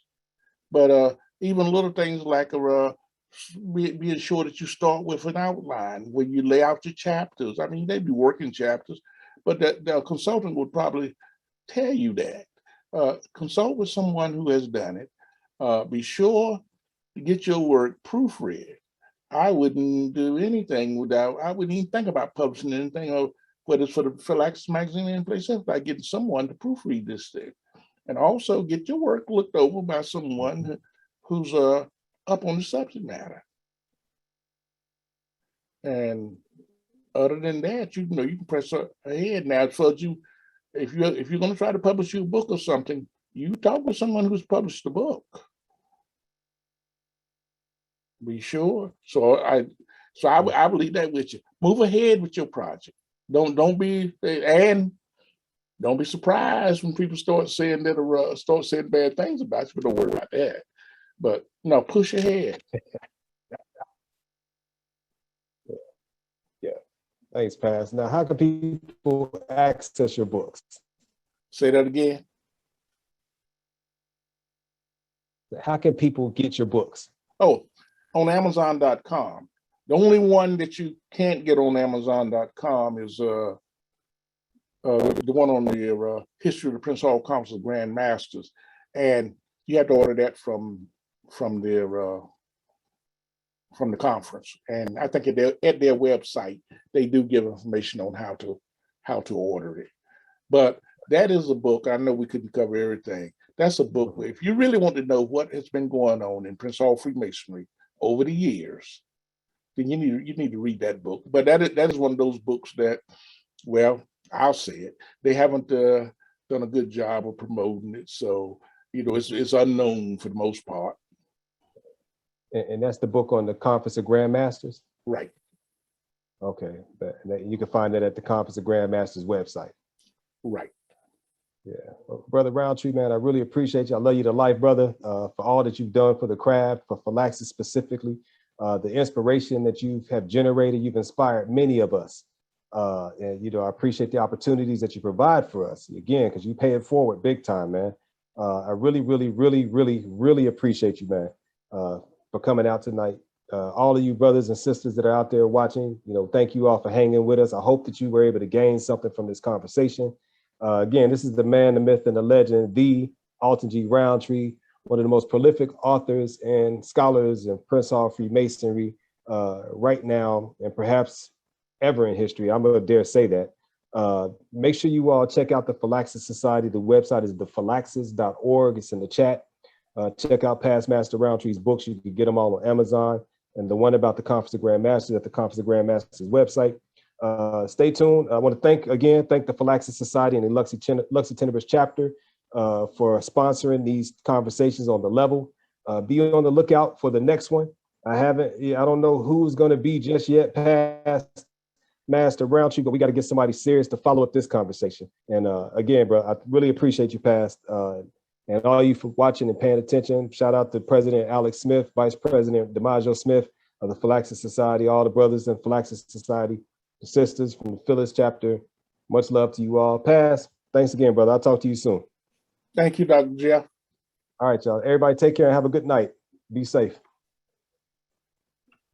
but even little things like being sure that you start with an outline when you lay out your chapters. I mean, they'd be working chapters, but the consultant would probably tell you that. Consult with someone who has done it. Be sure to get your work proofread. I wouldn't do anything I wouldn't even think about publishing anything, whether it's for the Philaxis magazine or any place else, by getting someone to proofread this thing. And also get your work looked over by someone who's up on the subject matter. And other than that, you can press ahead. Now, if you're going to try to publish your book or something, you talk with someone who's published the book. Be sure. So I would leave that with you. Move ahead with your project. Don't be surprised when people start saying bad things about you, but don't worry about that. But no, push ahead. Yeah. Thanks, Paz. Now, how can people access your books? Say that again. How can people get your books? Oh, on Amazon.com. The only one that you can't get on Amazon.com is the one on the history of the Prince Hall Council of Grand Masters, and you have to order that from the conference. And I think at their website they do give information on how to order it. But that is a book. I know we couldn't cover everything. That's a book where if you really want to know what has been going on in Prince Hall Freemasonry over the years, then you need to read that book. But that is one of those books that, well, I'll say it, they haven't done a good job of promoting it. So, it's unknown for the most part. And that's the book on the Conference of Grand Masters? Right. Okay. You can find that at the Conference of Grand Masters website. Right. Yeah. Well, Brother Roundtree, man, I really appreciate you. I love you to life, brother, for all that you've done for the craft, for Philaxis specifically. the inspiration that you have generated. You've inspired many of us. And, you know, I appreciate the opportunities that you provide for us, again, because you pay it forward big time, man. I really, really, really, really, really appreciate you, man, for coming out tonight. All of you brothers and sisters that are out there watching, you know, thank you all for hanging with us. I hope that you were able to gain something from this conversation. Again, this is the man, the myth, and the legend, the Alton G. Roundtree, one of the most prolific authors and scholars in Prince Hall Freemasonry right now, and perhaps ever in history. I'm gonna dare say that. Make sure you all check out the Phylaxis Society. The website is thephylaxis.org. It's in the chat. Check out past Master Roundtree's books. You can get them all on Amazon. And the one about the Conference of Grand Masters at the Conference of Grand Masters website. Stay tuned. I want to thank the Phylaxis Society and the Luxy Tenebris chapter for sponsoring these conversations on the level. Be on the lookout for the next one. I don't know who's going to be just yet past Master Roundtree, but we got to get somebody serious to follow up this conversation. And again, bro, I really appreciate you, Past, and all you for watching and paying attention. Shout out to President Alex Smith, Vice President DiMaggio Smith of the Phylaxis Society, all the brothers in Phylaxis Society, the sisters from the Phyllis chapter. Much love to you all. Past, thanks again, brother. I'll talk to you soon. Thank you, Dr. Jeff. All right, y'all. Everybody take care and have a good night. Be safe.